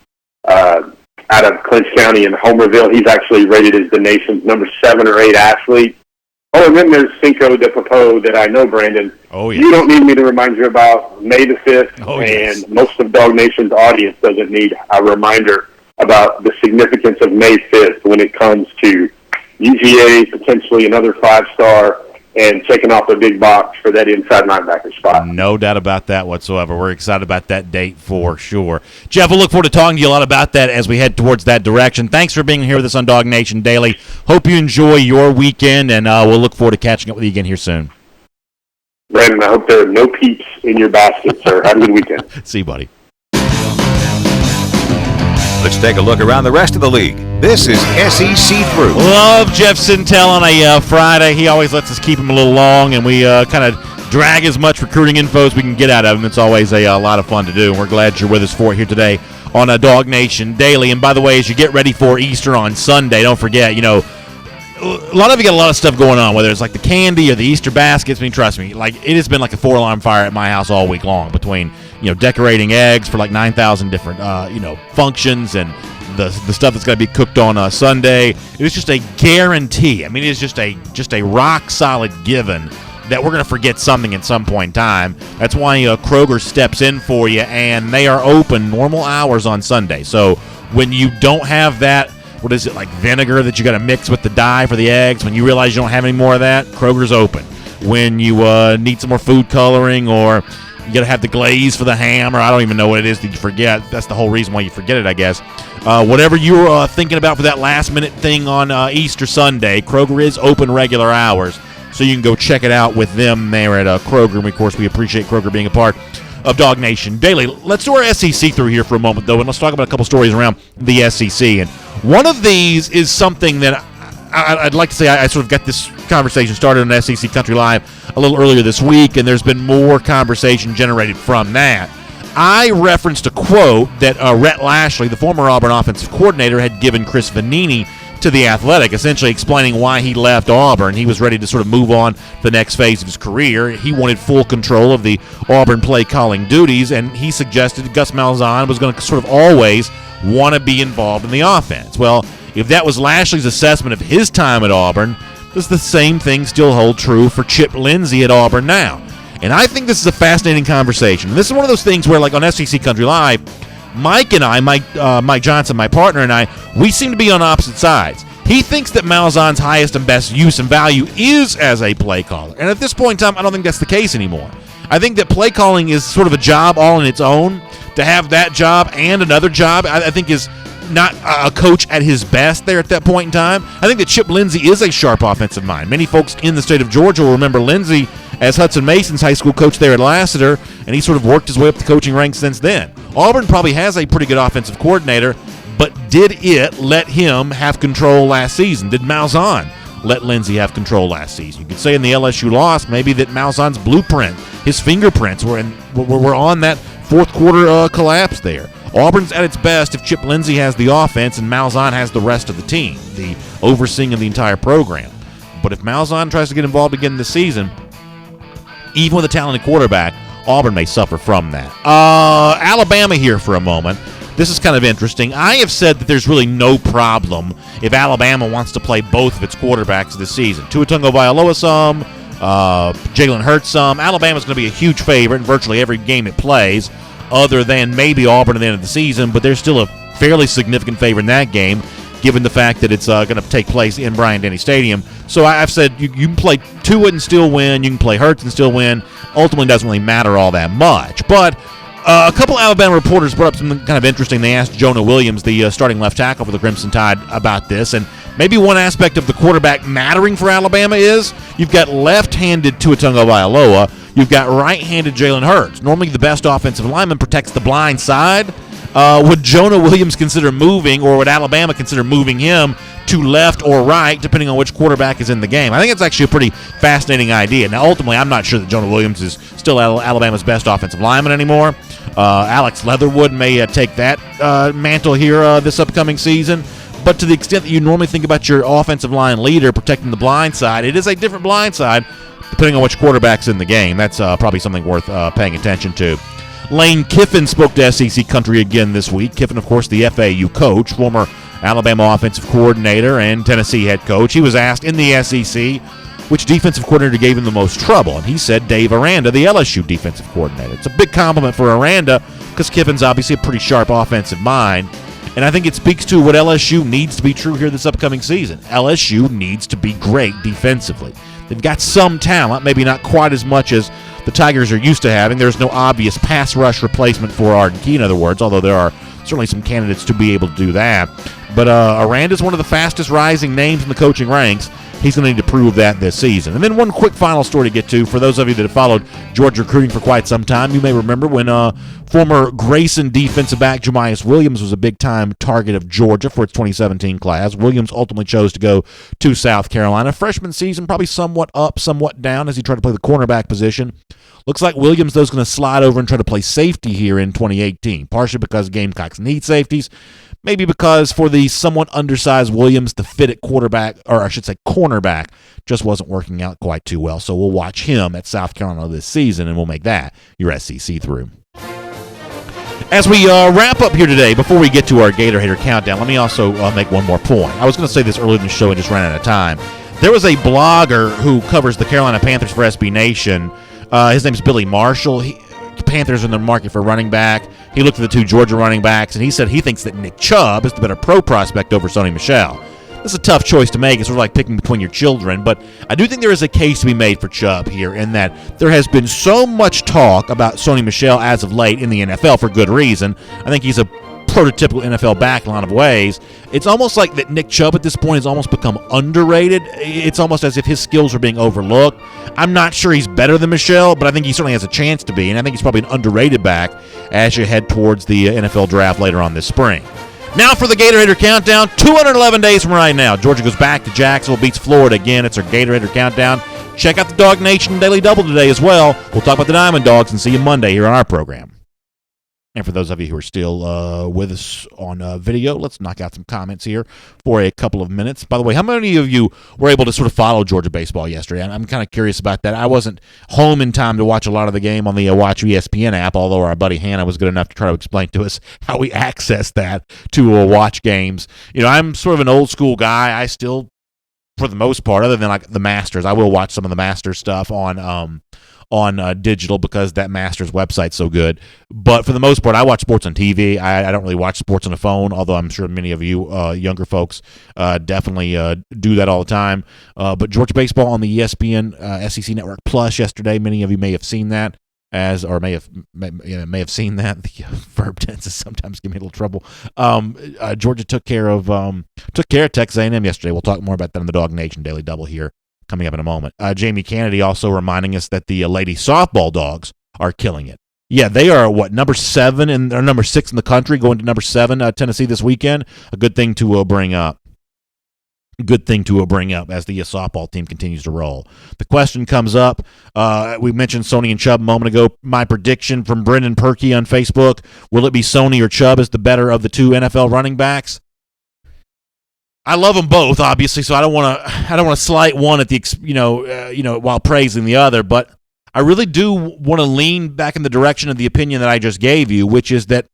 Out of Clinch County in Homerville, he's actually rated as the nation's number 7 or 8 athlete. Oh, and then there's Cinco de Popo that I know, Brandon. Oh, yeah. You don't need me to remind you about May the 5th, Oh, yes. and most of DawgNation's audience doesn't need a reminder about the significance of May 5th when it comes to UGA, potentially another 5-star, and checking off a big box for that inside linebacker spot. No doubt about that whatsoever. We're excited about that date for sure. Jeff, we'll look forward to talking to you a lot about that as we head towards that direction. Thanks for being here with us on DawgNation Daily. Hope you enjoy your weekend, and we'll look forward to catching up with you again here soon. Brandon, I hope there are no peeps in your basket, sir. Have a good weekend. See you, buddy. Let's take a look around the rest of the league. This is SEC Through. Love Jeff Syntel on a Friday. He always lets us keep him a little long, and we kind of drag as much recruiting info as we can get out of him. It's always a lot of fun to do, and we're glad you're with us for it here today on DawgNation Daily. And by the way, as you get ready for Easter on Sunday, don't forget, a lot of you got a lot of stuff going on, whether it's like the candy or the Easter baskets. I mean, trust me, like it has been like a 4-alarm fire at my house all week long between decorating eggs for like 9,000 different functions and the stuff that's going to be cooked on Sunday. It is just a guarantee. I mean, it is just a rock solid given that we're going to forget something at some point in time. That's why Kroger steps in for you, and they are open normal hours on Sunday. So when you don't have that, what is it, like vinegar that you got to mix with the dye for the eggs, when you realize you don't have any more of that, Kroger's open. When you need some more food coloring, or you got to have the glaze for the ham, or I don't even know what it is that you forget. That's the whole reason why you forget it, I guess. Whatever you're thinking about for that last-minute thing on Easter Sunday, Kroger is open regular hours, so you can go check it out with them there at Kroger. And, of course, we appreciate Kroger being a part of DawgNation Daily. Let's do our SEC through here for a moment, though, and let's talk about a couple stories around the SEC. And one of these is something that I'd like to say I sort of got this conversation started on SEC Country Live a little earlier this week, and there's been more conversation generated from that. I referenced a quote that Rhett Lashley, the former Auburn offensive coordinator, had given Chris Vanini to The Athletic, essentially explaining why he left Auburn. He was ready to sort of move on to the next phase of his career. He wanted full control of the Auburn play-calling duties, and he suggested Gus Malzahn was going to sort of always want to be involved in the offense. Well, if that was Lashley's assessment of his time at Auburn, does the same thing still hold true for Chip Lindsey at Auburn now? And I think this is a fascinating conversation. And this is one of those things where, like on SEC Country Live, Mike and I, Mike Johnson, my partner, and I, we seem to be on opposite sides. He thinks that Malzahn's highest and best use and value is as a play caller. And at this point in time, I don't think that's the case anymore. I think that play calling is sort of a job all on its own. To have that job and another job, I think is not a coach at his best there at that point in time. I think that Chip Lindsey is a sharp offensive mind. Many folks in the state of Georgia will remember Lindsey as Hudson Mason's high school coach there at Lassiter, and he sort of worked his way up the coaching ranks since then. Auburn probably has a pretty good offensive coordinator, but did it let him have control last season? Did Malzahn let Lindsey have control last season? You could say in the LSU loss, maybe that Malzahn's blueprint, his fingerprints were on that fourth quarter collapse there. Auburn's at its best if Chip Lindsey has the offense and Malzahn has the rest of the team, the overseeing of the entire program. But if Malzahn tries to get involved again this season, even with a talented quarterback, Auburn may suffer from that. Alabama here for a moment. This is kind of interesting. I have said that there's really no problem if Alabama wants to play both of its quarterbacks this season. Tua Tagovailoa some, Jalen Hurts some. Alabama's going to be a huge favorite in virtually every game it plays, other than maybe Auburn at the end of the season, but they're still a fairly significant favorite in that game, given the fact that it's going to take place in Bryant-Denny Stadium. So I've said you can play Tua and still win. You can play Hurts and still win. Ultimately, it doesn't really matter all that much. But a couple Alabama reporters brought up something kind of interesting. They asked Jonah Williams, the starting left tackle for the Crimson Tide, about this. And maybe one aspect of the quarterback mattering for Alabama is you've got left-handed Tua Tagovailoa. You've got right-handed Jalen Hurts. Normally the best offensive lineman protects the blind side. Would Jonah Williams consider moving, or would Alabama consider moving him to left or right, depending on which quarterback is in the game? I think it's actually a pretty fascinating idea. Now, ultimately, I'm not sure that Jonah Williams is still Alabama's best offensive lineman anymore. Alex Leatherwood may take that mantle here this upcoming season. But to the extent that you normally think about your offensive line leader protecting the blind side, it is a different blind side depending on which quarterback's in the game. That's probably something worth paying attention to. Lane Kiffin spoke to SEC Country again this week. Kiffin, of course, the FAU coach, former Alabama offensive coordinator and Tennessee head coach. He was asked in the SEC which defensive coordinator gave him the most trouble, and he said Dave Aranda, the LSU defensive coordinator. It's a big compliment for Aranda because Kiffin's obviously a pretty sharp offensive mind, and I think it speaks to what LSU needs to be true here this upcoming season. LSU needs to be great defensively. They've got some talent, maybe not quite as much as the Tigers are used to having. There's no obvious pass rush replacement for Arden Key, in other words, although there are certainly some candidates to be able to do that. But Aranda's one of the fastest rising names in the coaching ranks. He's going to need to prove that this season. And then one quick final story to get to. For those of you that have followed Georgia recruiting for quite some time, you may remember when former Grayson defensive back Jeromy Williams was a big-time target of Georgia for its 2017 class. Williams ultimately chose to go to South Carolina. Freshman season probably somewhat up, somewhat down as he tried to play the cornerback position. Looks like Williams, though, is going to slide over and try to play safety here in 2018, partially because Gamecocks need safeties, maybe because for the somewhat undersized Williams, the fit at quarterback, or I should say cornerback, just wasn't working out quite too well. So we'll watch him at South Carolina this season, and we'll make that your SEC through. As we wrap up here today, before we get to our Gator Hater Countdown, let me also make one more point. I was going to say this earlier in the show and just ran out of time. There was a blogger who covers the Carolina Panthers for SB Nation. His name is Billy Marshall. Panthers are in the market for running back. He looked at the two Georgia running backs, and he said he thinks that Nick Chubb is the better pro prospect over Sony Michel. This is a tough choice to make. It's sort of like picking between your children, but I do think there is a case to be made for Chubb here in that there has been so much talk about Sony Michel as of late in the NFL for good reason. I think he's a prototypical NFL back in a lot of ways. It's almost like that Nick Chubb at this point has almost become underrated. It's almost as if his skills are being overlooked. I'm not sure he's better than Michel, but I think he certainly has a chance to be, and I think he's probably an underrated back as you head towards the NFL draft later on this spring. Now for the Gator Hater Countdown, 211 days from right now. Georgia goes back to Jacksonville, beats Florida again. It's our Gator Hater Countdown. Check out the DawgNation Daily Double today as well. We'll talk about the Diamond Dogs and see you Monday here on our program. And for those of you who are still with us on video, let's knock out some comments here for a couple of minutes. By the way, how many of you were able to sort of follow Georgia baseball yesterday? I'm kind of curious about that. I wasn't home in time to watch a lot of the game on the Watch ESPN app, although our buddy Hannah was good enough to try to explain to us how we access that to watch games. You know, I'm sort of an old school guy. I still, for the most part, other than like the Masters, I will watch some of the Masters stuff on on digital because that Masters website's so good. But for the most part, I watch sports on TV. I don't really watch sports on the phone, although I'm sure many of you younger folks definitely do that all the time. But Georgia baseball on the ESPN SEC Network Plus yesterday. Many of you may have seen that. May have seen that. The verb tenses sometimes give me a little trouble. Georgia took care of Texas A&M yesterday. We'll talk more about that in the DawgNation Daily Double here coming up in a moment. Jamie Kennedy also reminding us that the lady softball dogs are killing it. Yeah, they are number 7 or number 6 in the country, going to number 7 Tennessee this weekend. A good thing to bring up. Good thing to bring up as the softball team continues to roll. The question comes up. We mentioned Sony and Chubb a moment ago. My prediction from Brendan Perkey on Facebook: will it be Sony or Chubb as the better of the two NFL running backs? I love them both, obviously, so I don't want to slight one at the while praising the other. But I really do want to lean back in the direction of the opinion that I just gave you, which is that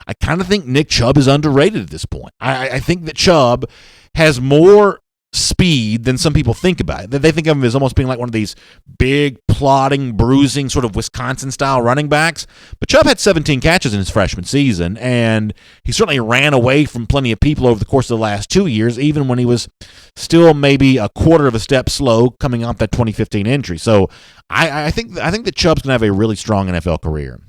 I kind of think Nick Chubb is underrated at this point. I think that Chubb has more speed than some people think about it. They think of him as almost being like one of these big, plodding, bruising, sort of Wisconsin-style running backs. But Chubb had 17 catches in his freshman season, and he certainly ran away from plenty of people over the course of the last 2 years, even when he was still maybe a quarter of a step slow coming off that 2015 injury. So I think that Chubb's going to have a really strong NFL career.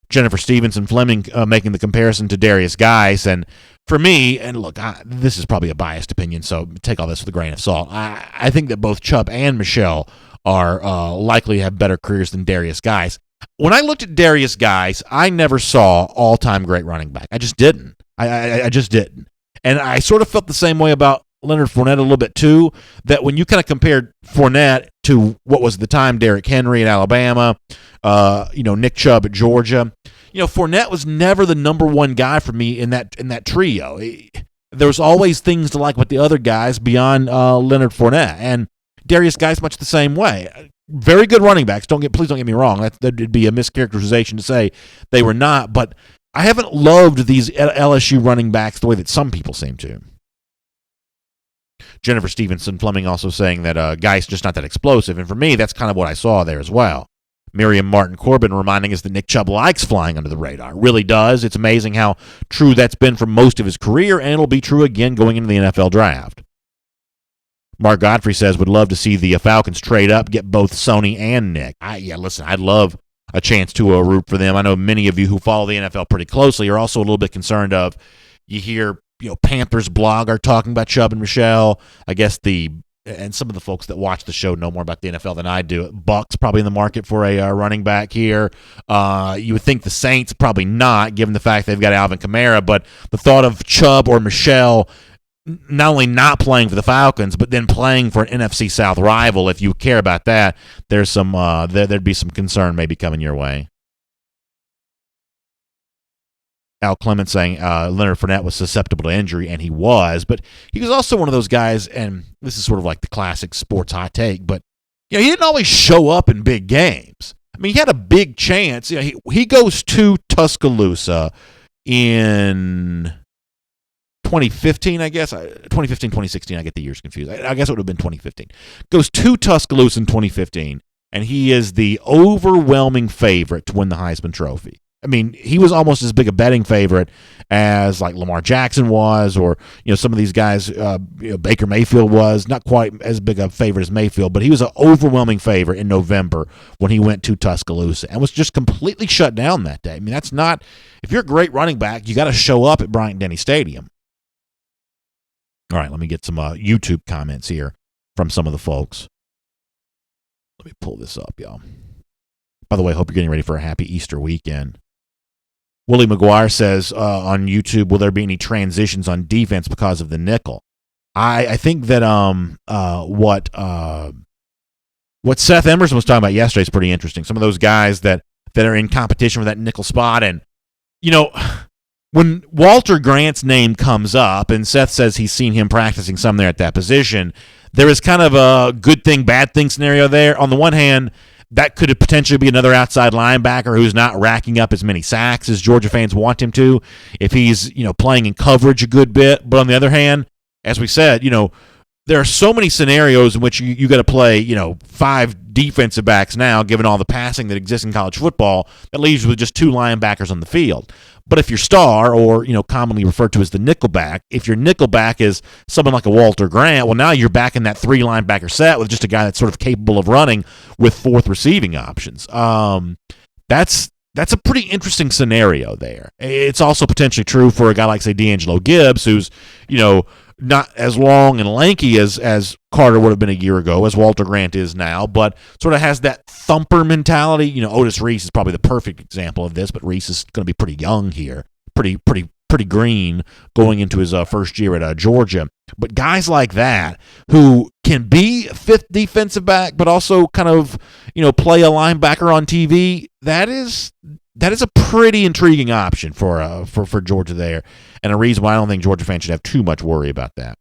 Jennifer Stevenson Fleming making the comparison to Darius Geis, and for me, and look, this is probably a biased opinion, so take all this with a grain of salt. I think that both Chubb and Michel are likely to have better careers than Darius Geis. When I looked at Darius Geis, I never saw all-time great running back. I just didn't. I just didn't. And I sort of felt the same way about Leonard Fournette a little bit too, that when you kind of compared Fournette to what was at the time Derrick Henry at Alabama, Nick Chubb at Georgia, Fournette was never the number one guy for me in that trio. There was always things to like with the other guys beyond Leonard Fournette, and Darius Geis much the same way. Very good running backs. Please don't get me wrong. That'd be a mischaracterization to say they were not, but I haven't loved these LSU running backs the way that some people seem to. Jennifer Stevenson Fleming also saying that Geis just not that explosive, and for me, that's kind of what I saw there as well. Miriam Martin Corbin reminding us that Nick Chubb likes flying under the radar. Really does. It's amazing how true that's been for most of his career, and it'll be true again going into the NFL draft. Mark Godfrey says, would love to see the Falcons trade up, get both Sony and Nick. Listen, I'd love a chance to root for them. I know many of you who follow the NFL pretty closely are also a little bit concerned of, you hear Panthers blog are talking about Chubb and Michel. I guess and some of the folks that watch the show know more about the NFL than I do. Bucks probably in the market for a running back here. You would think the Saints probably not, given the fact they've got Alvin Kamara. But the thought of Chubb or Michel not only not playing for the Falcons, but then playing for an NFC South rival, if you care about that, there's some there'd be some concern maybe coming your way. Al Clement saying Leonard Fournette was susceptible to injury, and he was, but he was also one of those guys, and this is sort of like the classic sports hot take, but he didn't always show up in big games. I mean, he had a big chance. He goes to Tuscaloosa in 2015, I guess. 2015, 2016, I get the years confused. I guess it would have been 2015. Goes to Tuscaloosa in 2015, and he is the overwhelming favorite to win the Heisman Trophy. I mean, he was almost as big a betting favorite as like Lamar Jackson was, or some of these guys. Baker Mayfield was not quite as big a favorite as Mayfield, but he was an overwhelming favorite in November when he went to Tuscaloosa and was just completely shut down that day. I mean, that's not. If you're a great running back, you got to show up at Bryant-Denny Stadium. All right, let me get some YouTube comments here from some of the folks. Let me pull this up, y'all. By the way, I hope you're getting ready for a happy Easter weekend. Willie McGuire says on YouTube, will there be any transitions on defense because of the nickel? I think that what Seth Emerson was talking about yesterday is pretty interesting. Some of those guys that are in competition for that nickel spot. And, when Walter Grant's name comes up and Seth says he's seen him practicing some there at that position, there is kind of a good thing, bad thing scenario there. On the one hand, that could potentially be another outside linebacker who's not racking up as many sacks as Georgia fans want him to if he's, playing in coverage a good bit. But on the other hand, as we said, there are so many scenarios in which you got to play, 5 defensive backs now, given all the passing that exists in college football, that leaves you with just 2 linebackers on the field. But if your star, or commonly referred to as the nickelback, if your nickelback is someone like a Walter Grant, well, now you're back in that 3 linebacker set with just a guy that's sort of capable of running with 4th receiving options. That's a pretty interesting scenario there. It's also potentially true for a guy like, say, D'Angelo Gibbs, who's, not as long and lanky as Carter would have been a year ago, as Walter Grant is now, but sort of has that thumper mentality. Otis Reese is probably the perfect example of this, but Reese is going to be pretty young here, pretty green going into his first year at Georgia. But guys like that who can be 5th defensive back, but also kind of play a linebacker on TV, that is a pretty intriguing option for Georgia there, and a reason why I don't think Georgia fans should have too much worry about that.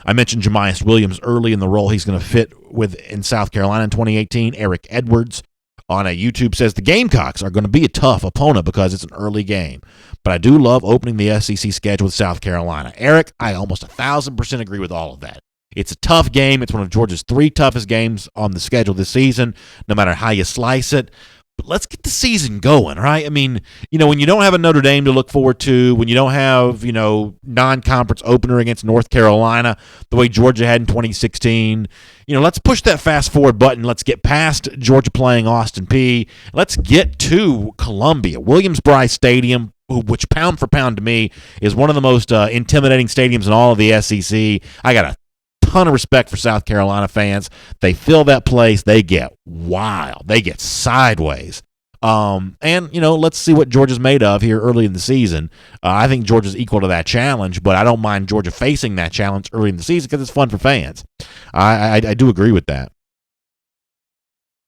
I mentioned Jeromy Williams early in the role he's going to fit with in South Carolina in 2018. Eric Edwards on YouTube says the Gamecocks are going to be a tough opponent because it's an early game, but I do love opening the SEC schedule with South Carolina. Eric, I almost 1,000% agree with all of that. It's a tough game. It's one of Georgia's 3 toughest games on the schedule this season, no matter how you slice it. But let's get the season going, right? I mean, when you don't have a Notre Dame to look forward to, when you don't have, non-conference opener against North Carolina, the way Georgia had in 2016, let's push that fast-forward button. Let's get past Georgia playing Austin Peay. Let's get to Columbia, Williams-Brice Stadium, which pound for pound to me is one of the most intimidating stadiums in all of the SEC. I got a ton of respect for South Carolina fans. They fill that place. They get wild. They get sideways. And, let's see what Georgia's made of here early in the season. I think Georgia's equal to that challenge, but I don't mind Georgia facing that challenge early in the season because it's fun for fans. I do agree with that.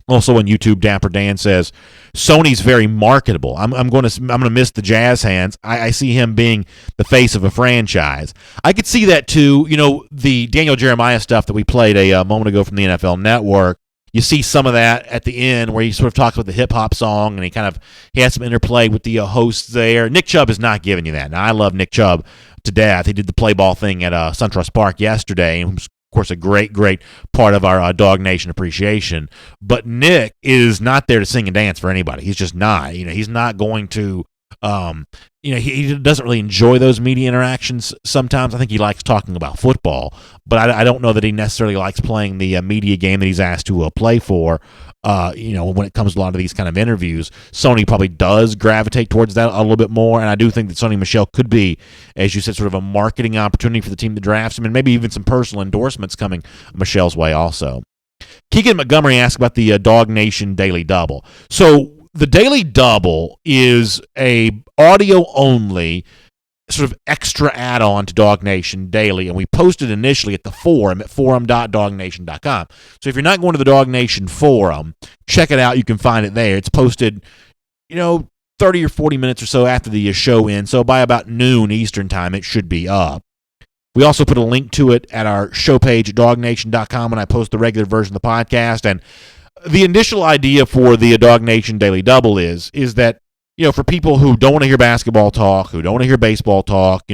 Also on YouTube, Dapper Dan says Sony's very marketable. I'm going to miss the jazz hands. I see him being the face of a franchise. I could see that too. The Daniel Jeremiah stuff that we played a moment ago from the NFL Network. You see some of that at the end where he sort of talks about the hip hop song, and he has some interplay with the hosts there. Nick Chubb is not giving you that. Now I love Nick Chubb to death. He did the play ball thing at SunTrust Park yesterday, and was of course a great part of our DawgNation appreciation. But Nick is not there to sing and dance for anybody. He's just not. He's not going to. He doesn't really enjoy those media interactions sometimes. I think he likes talking about football, but I don't know that he necessarily likes playing the media game that he's asked to play for. When it comes to a lot of these kind of interviews, Sony probably does gravitate towards that a little bit more, and I do think that Sony Michel could be, as you said, sort of a marketing opportunity for the team that drafts him, and maybe even some personal endorsements coming Michel's way also. Keegan Montgomery asked about the DawgNation Daily Double. So the Daily Double is a audio-only sort of extra add-on to DawgNation Daily, and we posted initially at the forum at forum.dawgnation.com. So if you're not going to the DawgNation forum, check it out. You can find it there. It's posted, 30 or 40 minutes or so after the show ends, so by about noon Eastern time, it should be up. We also put a link to it at our show page at dawgnation.com when I post the regular version of the podcast, and the initial idea for the DawgNation Daily Double is that, for people who don't want to hear basketball talk, who don't want to hear baseball talk,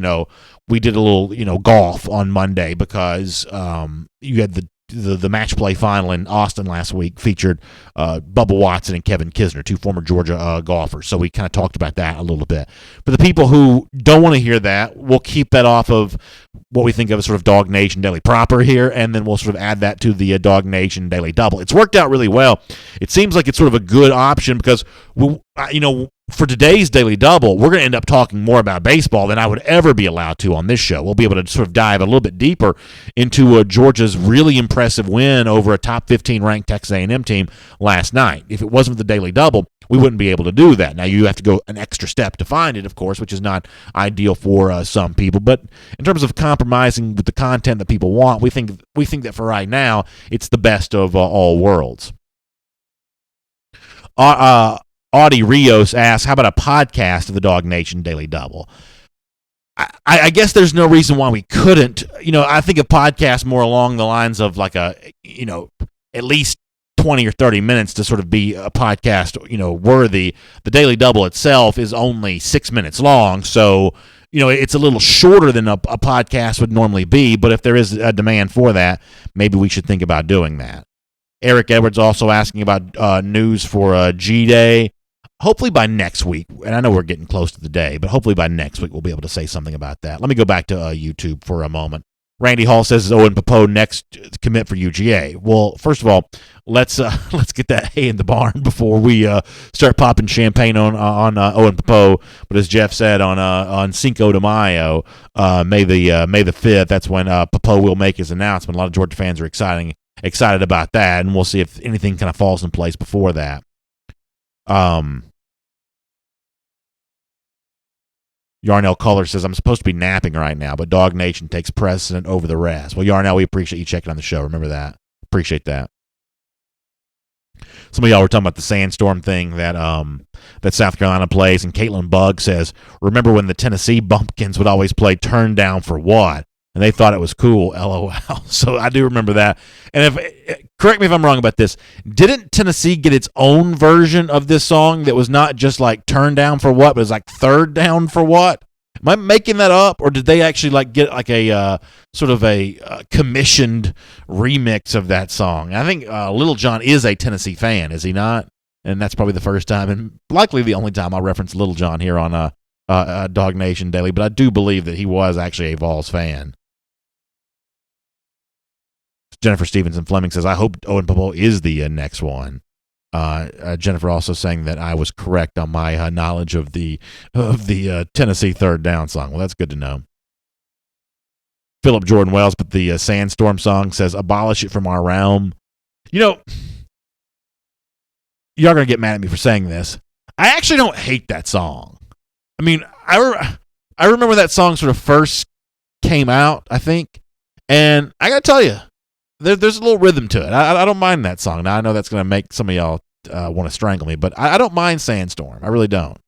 we did a little, golf on Monday because you had the match play final in Austin last week featured Bubba Watson and Kevin Kisner, 2 former Georgia golfers. So we kind of talked about that a little bit. For the people who don't want to hear that, we'll keep that off of what we think of as sort of DawgNation Daily proper here, and then we'll sort of add that to the DawgNation Daily Double. It's worked out really well. It seems like it's sort of a good option because, for today's Daily Double, we're going to end up talking more about baseball than I would ever be allowed to on this show. We'll be able to sort of dive a little bit deeper into Georgia's really impressive win over a top 15 ranked Texas A&M team last night. If it wasn't for the Daily Double, we wouldn't be able to do that. Now, you have to go an extra step to find it, of course, which is not ideal for some people. But in terms of compromising with the content that people want, we think that for right now, it's the best of all worlds. Audie Rios asks, how about a podcast of the DawgNation Daily Double? I guess there's no reason why we couldn't. I think a podcast more along the lines of like at least 20 or 30 minutes to sort of be a podcast, worthy. The Daily Double itself is only 6 minutes long, so it's a little shorter than a podcast would normally be, but if there is a demand for that, maybe we should think about doing that. Eric Edwards also asking about news for G-Day. Hopefully by next week, and I know we're getting close to the day, but hopefully by next week we'll be able to say something about that. Let me go back to YouTube for a moment. Randy Hall says, is Owen Popo next commit for UGA? Well, first of all, let's get that hay in the barn before we start popping champagne on Owen Popo. But as Jeff said, on Cinco de Mayo, May the 5th, that's when Popo will make his announcement. A lot of Georgia fans are excited about that, and we'll see if anything kind of falls in place before that. Yarnell Color says, I'm supposed to be napping right now, but DawgNation takes precedent over the rest. Well, Yarnell, we appreciate you checking on the show. Remember that. Appreciate that. Some of y'all were talking about the sandstorm thing that South Carolina plays, and Caitlin Bugg says, remember when the Tennessee Bumpkins would always play Turn Down for What? And they thought it was cool, LOL. So I do remember that. And correct me if I'm wrong about this, didn't Tennessee get its own version of this song that was not just like Turn Down for What, but it was like Third Down for What? Am I making that up, or did they actually get like a sort of a commissioned remix of that song? I think Little John is a Tennessee fan, is he not? And that's probably the first time, and likely the only time I'll reference Little John here on DawgNation Daily. But I do believe that he was actually a Vols fan. Jennifer Stevenson Fleming says, I hope Owen Popo is the next one. Jennifer also saying that I was correct on my knowledge of the Tennessee Third Down song. Well, that's good to know. Philip Jordan Wells, but the Sandstorm song says, abolish it from our realm. Y'all going to get mad at me for saying this. I actually don't hate that song. I mean, I remember that song sort of first came out, I think, and I got to tell you, there's a little rhythm to it. I don't mind that song. Now, I know that's going to make some of y'all want to strangle me, but I don't mind Sandstorm. I really don't.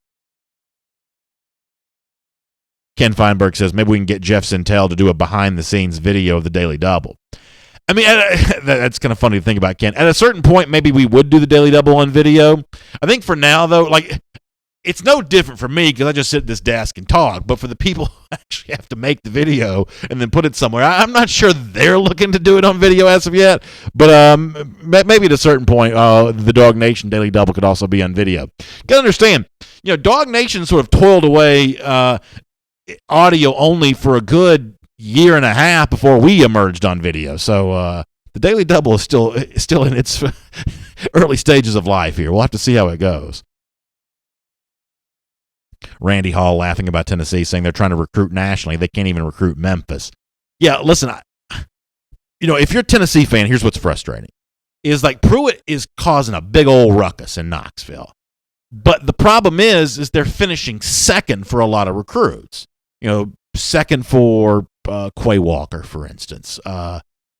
Ken Feinberg says, maybe we can get Jeff Syntel to do a behind-the-scenes video of the Daily Double. I mean, that's kind of funny to think about, Ken. At a certain point, maybe we would do the Daily Double on video. I think for now, though, it's no different for me because I just sit at this desk and talk. But for the people who actually have to make the video and then put it somewhere, I'm not sure they're looking to do it on video as of yet. But maybe at a certain point, the DawgNation Daily Double could also be on video. You got to understand, DawgNation sort of toiled away audio only for a good year and a half before we emerged on video. So the Daily Double is still in its early stages of life here. We'll have to see how it goes. Randy Hall laughing about Tennessee, saying they're trying to recruit nationally. They can't even recruit Memphis. Yeah, listen, if you're a Tennessee fan, here's what's frustrating. Is like Pruitt is causing a big old ruckus in Knoxville. But the problem is they're finishing second for a lot of recruits. Second for Quay Walker, for instance.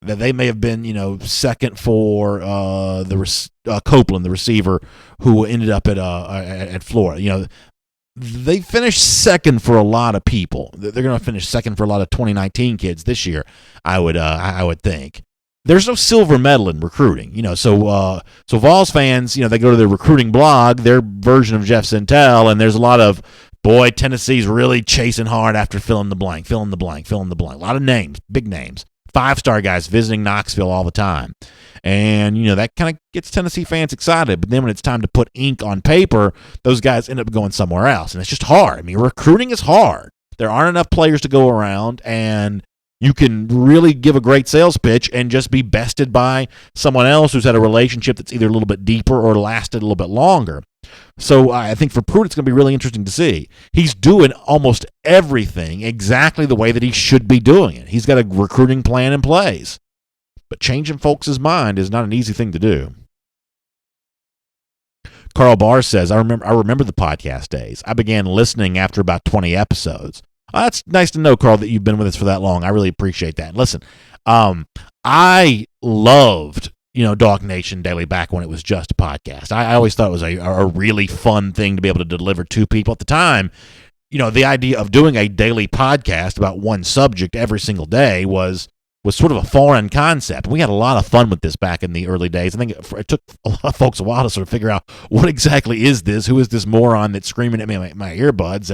They may have been, second for Copeland, the receiver, who ended up at Florida. They finished second for a lot of people. They're going to finish second for a lot of 2019 kids this year, I would think. There's no silver medal in recruiting, So Vols fans, they go to their recruiting blog, their version of Jeff Syntel, and there's a lot of, boy, Tennessee's really chasing hard after fill in the blank. A lot of names, big names. 5-star guys visiting Knoxville all the time. And, that kind of gets Tennessee fans excited. But then when it's time to put ink on paper, those guys end up going somewhere else. And it's just hard. I mean, recruiting is hard. There aren't enough players to go around, and you can really give a great sales pitch and just be bested by someone else who's had a relationship that's either a little bit deeper or lasted a little bit longer. So I think for Pruitt, it's going to be really interesting to see. He's doing almost everything exactly the way that he should be doing it. He's got a recruiting plan in place. But changing folks' mind is not an easy thing to do. Karl Barr says, I remember the podcast days. I began listening after about 20 episodes. That's nice to know, Karl, that you've been with us for that long. I really appreciate that. Listen, I loved DawgNation Daily back when it was just a podcast. I always thought it was a really fun thing to be able to deliver to people at the time. The idea of doing a daily podcast about one subject every single day was sort of a foreign concept. We had a lot of fun with this back in the early days. I think it took a lot of folks a while to sort of figure out what exactly is this? Who is this moron that's screaming at me in my earbuds?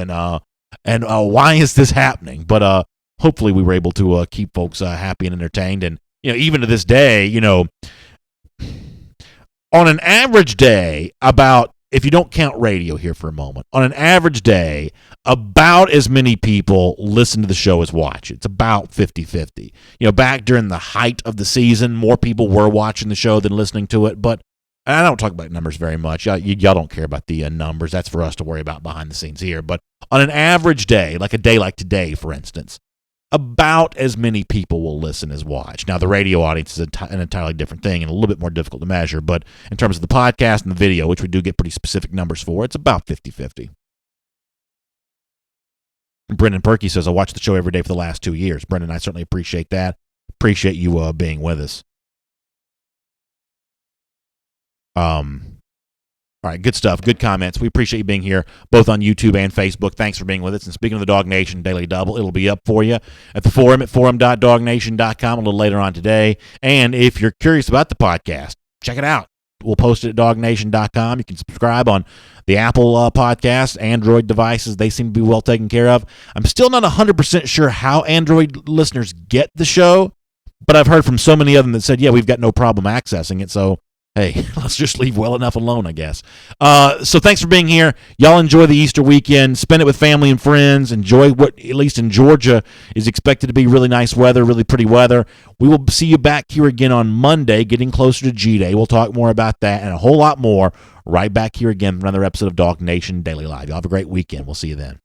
and why is this happening? But hopefully we were able to keep folks happy and entertained. And, even to this day, on an average day, if you don't count radio here for a moment, on an average day, about as many people listen to the show as watch. It's about 50-50. Back during the height of the season, more people were watching the show than listening to it. But I don't talk about numbers very much. Y'all don't care about the numbers. That's for us to worry about behind the scenes here. But on an average day, like a day like today, for instance, about as many people will listen as watch. Now, the radio audience is an entirely different thing and a little bit more difficult to measure, but in terms of the podcast and the video, which we do get pretty specific numbers for, it's about 50-50. Brendan Perky says, I watch the show every day for the last 2 years. Brendan, I certainly appreciate that. Appreciate you being with us. All right, good stuff, good comments. We appreciate you being here, both on YouTube and Facebook. Thanks for being with us. And speaking of the DawgNation Daily Double, it'll be up for you at the forum at forum.dawgnation.com a little later on today. And if you're curious about the podcast, check it out. We'll post it at DawgNation.com. You can subscribe on the Apple podcast, Android devices. They seem to be well taken care of. I'm still not 100% sure how Android listeners get the show, but I've heard from so many of them that said, yeah, we've got no problem accessing it. So, hey, let's just leave well enough alone, I guess. So thanks for being here. Y'all enjoy the Easter weekend. Spend it with family and friends. Enjoy what, at least in Georgia, is expected to be really nice weather, really pretty weather. We will see you back here again on Monday, getting closer to G-Day. We'll talk more about that and a whole lot more right back here again for another episode of DawgNation Daily Live. Y'all have a great weekend. We'll see you then.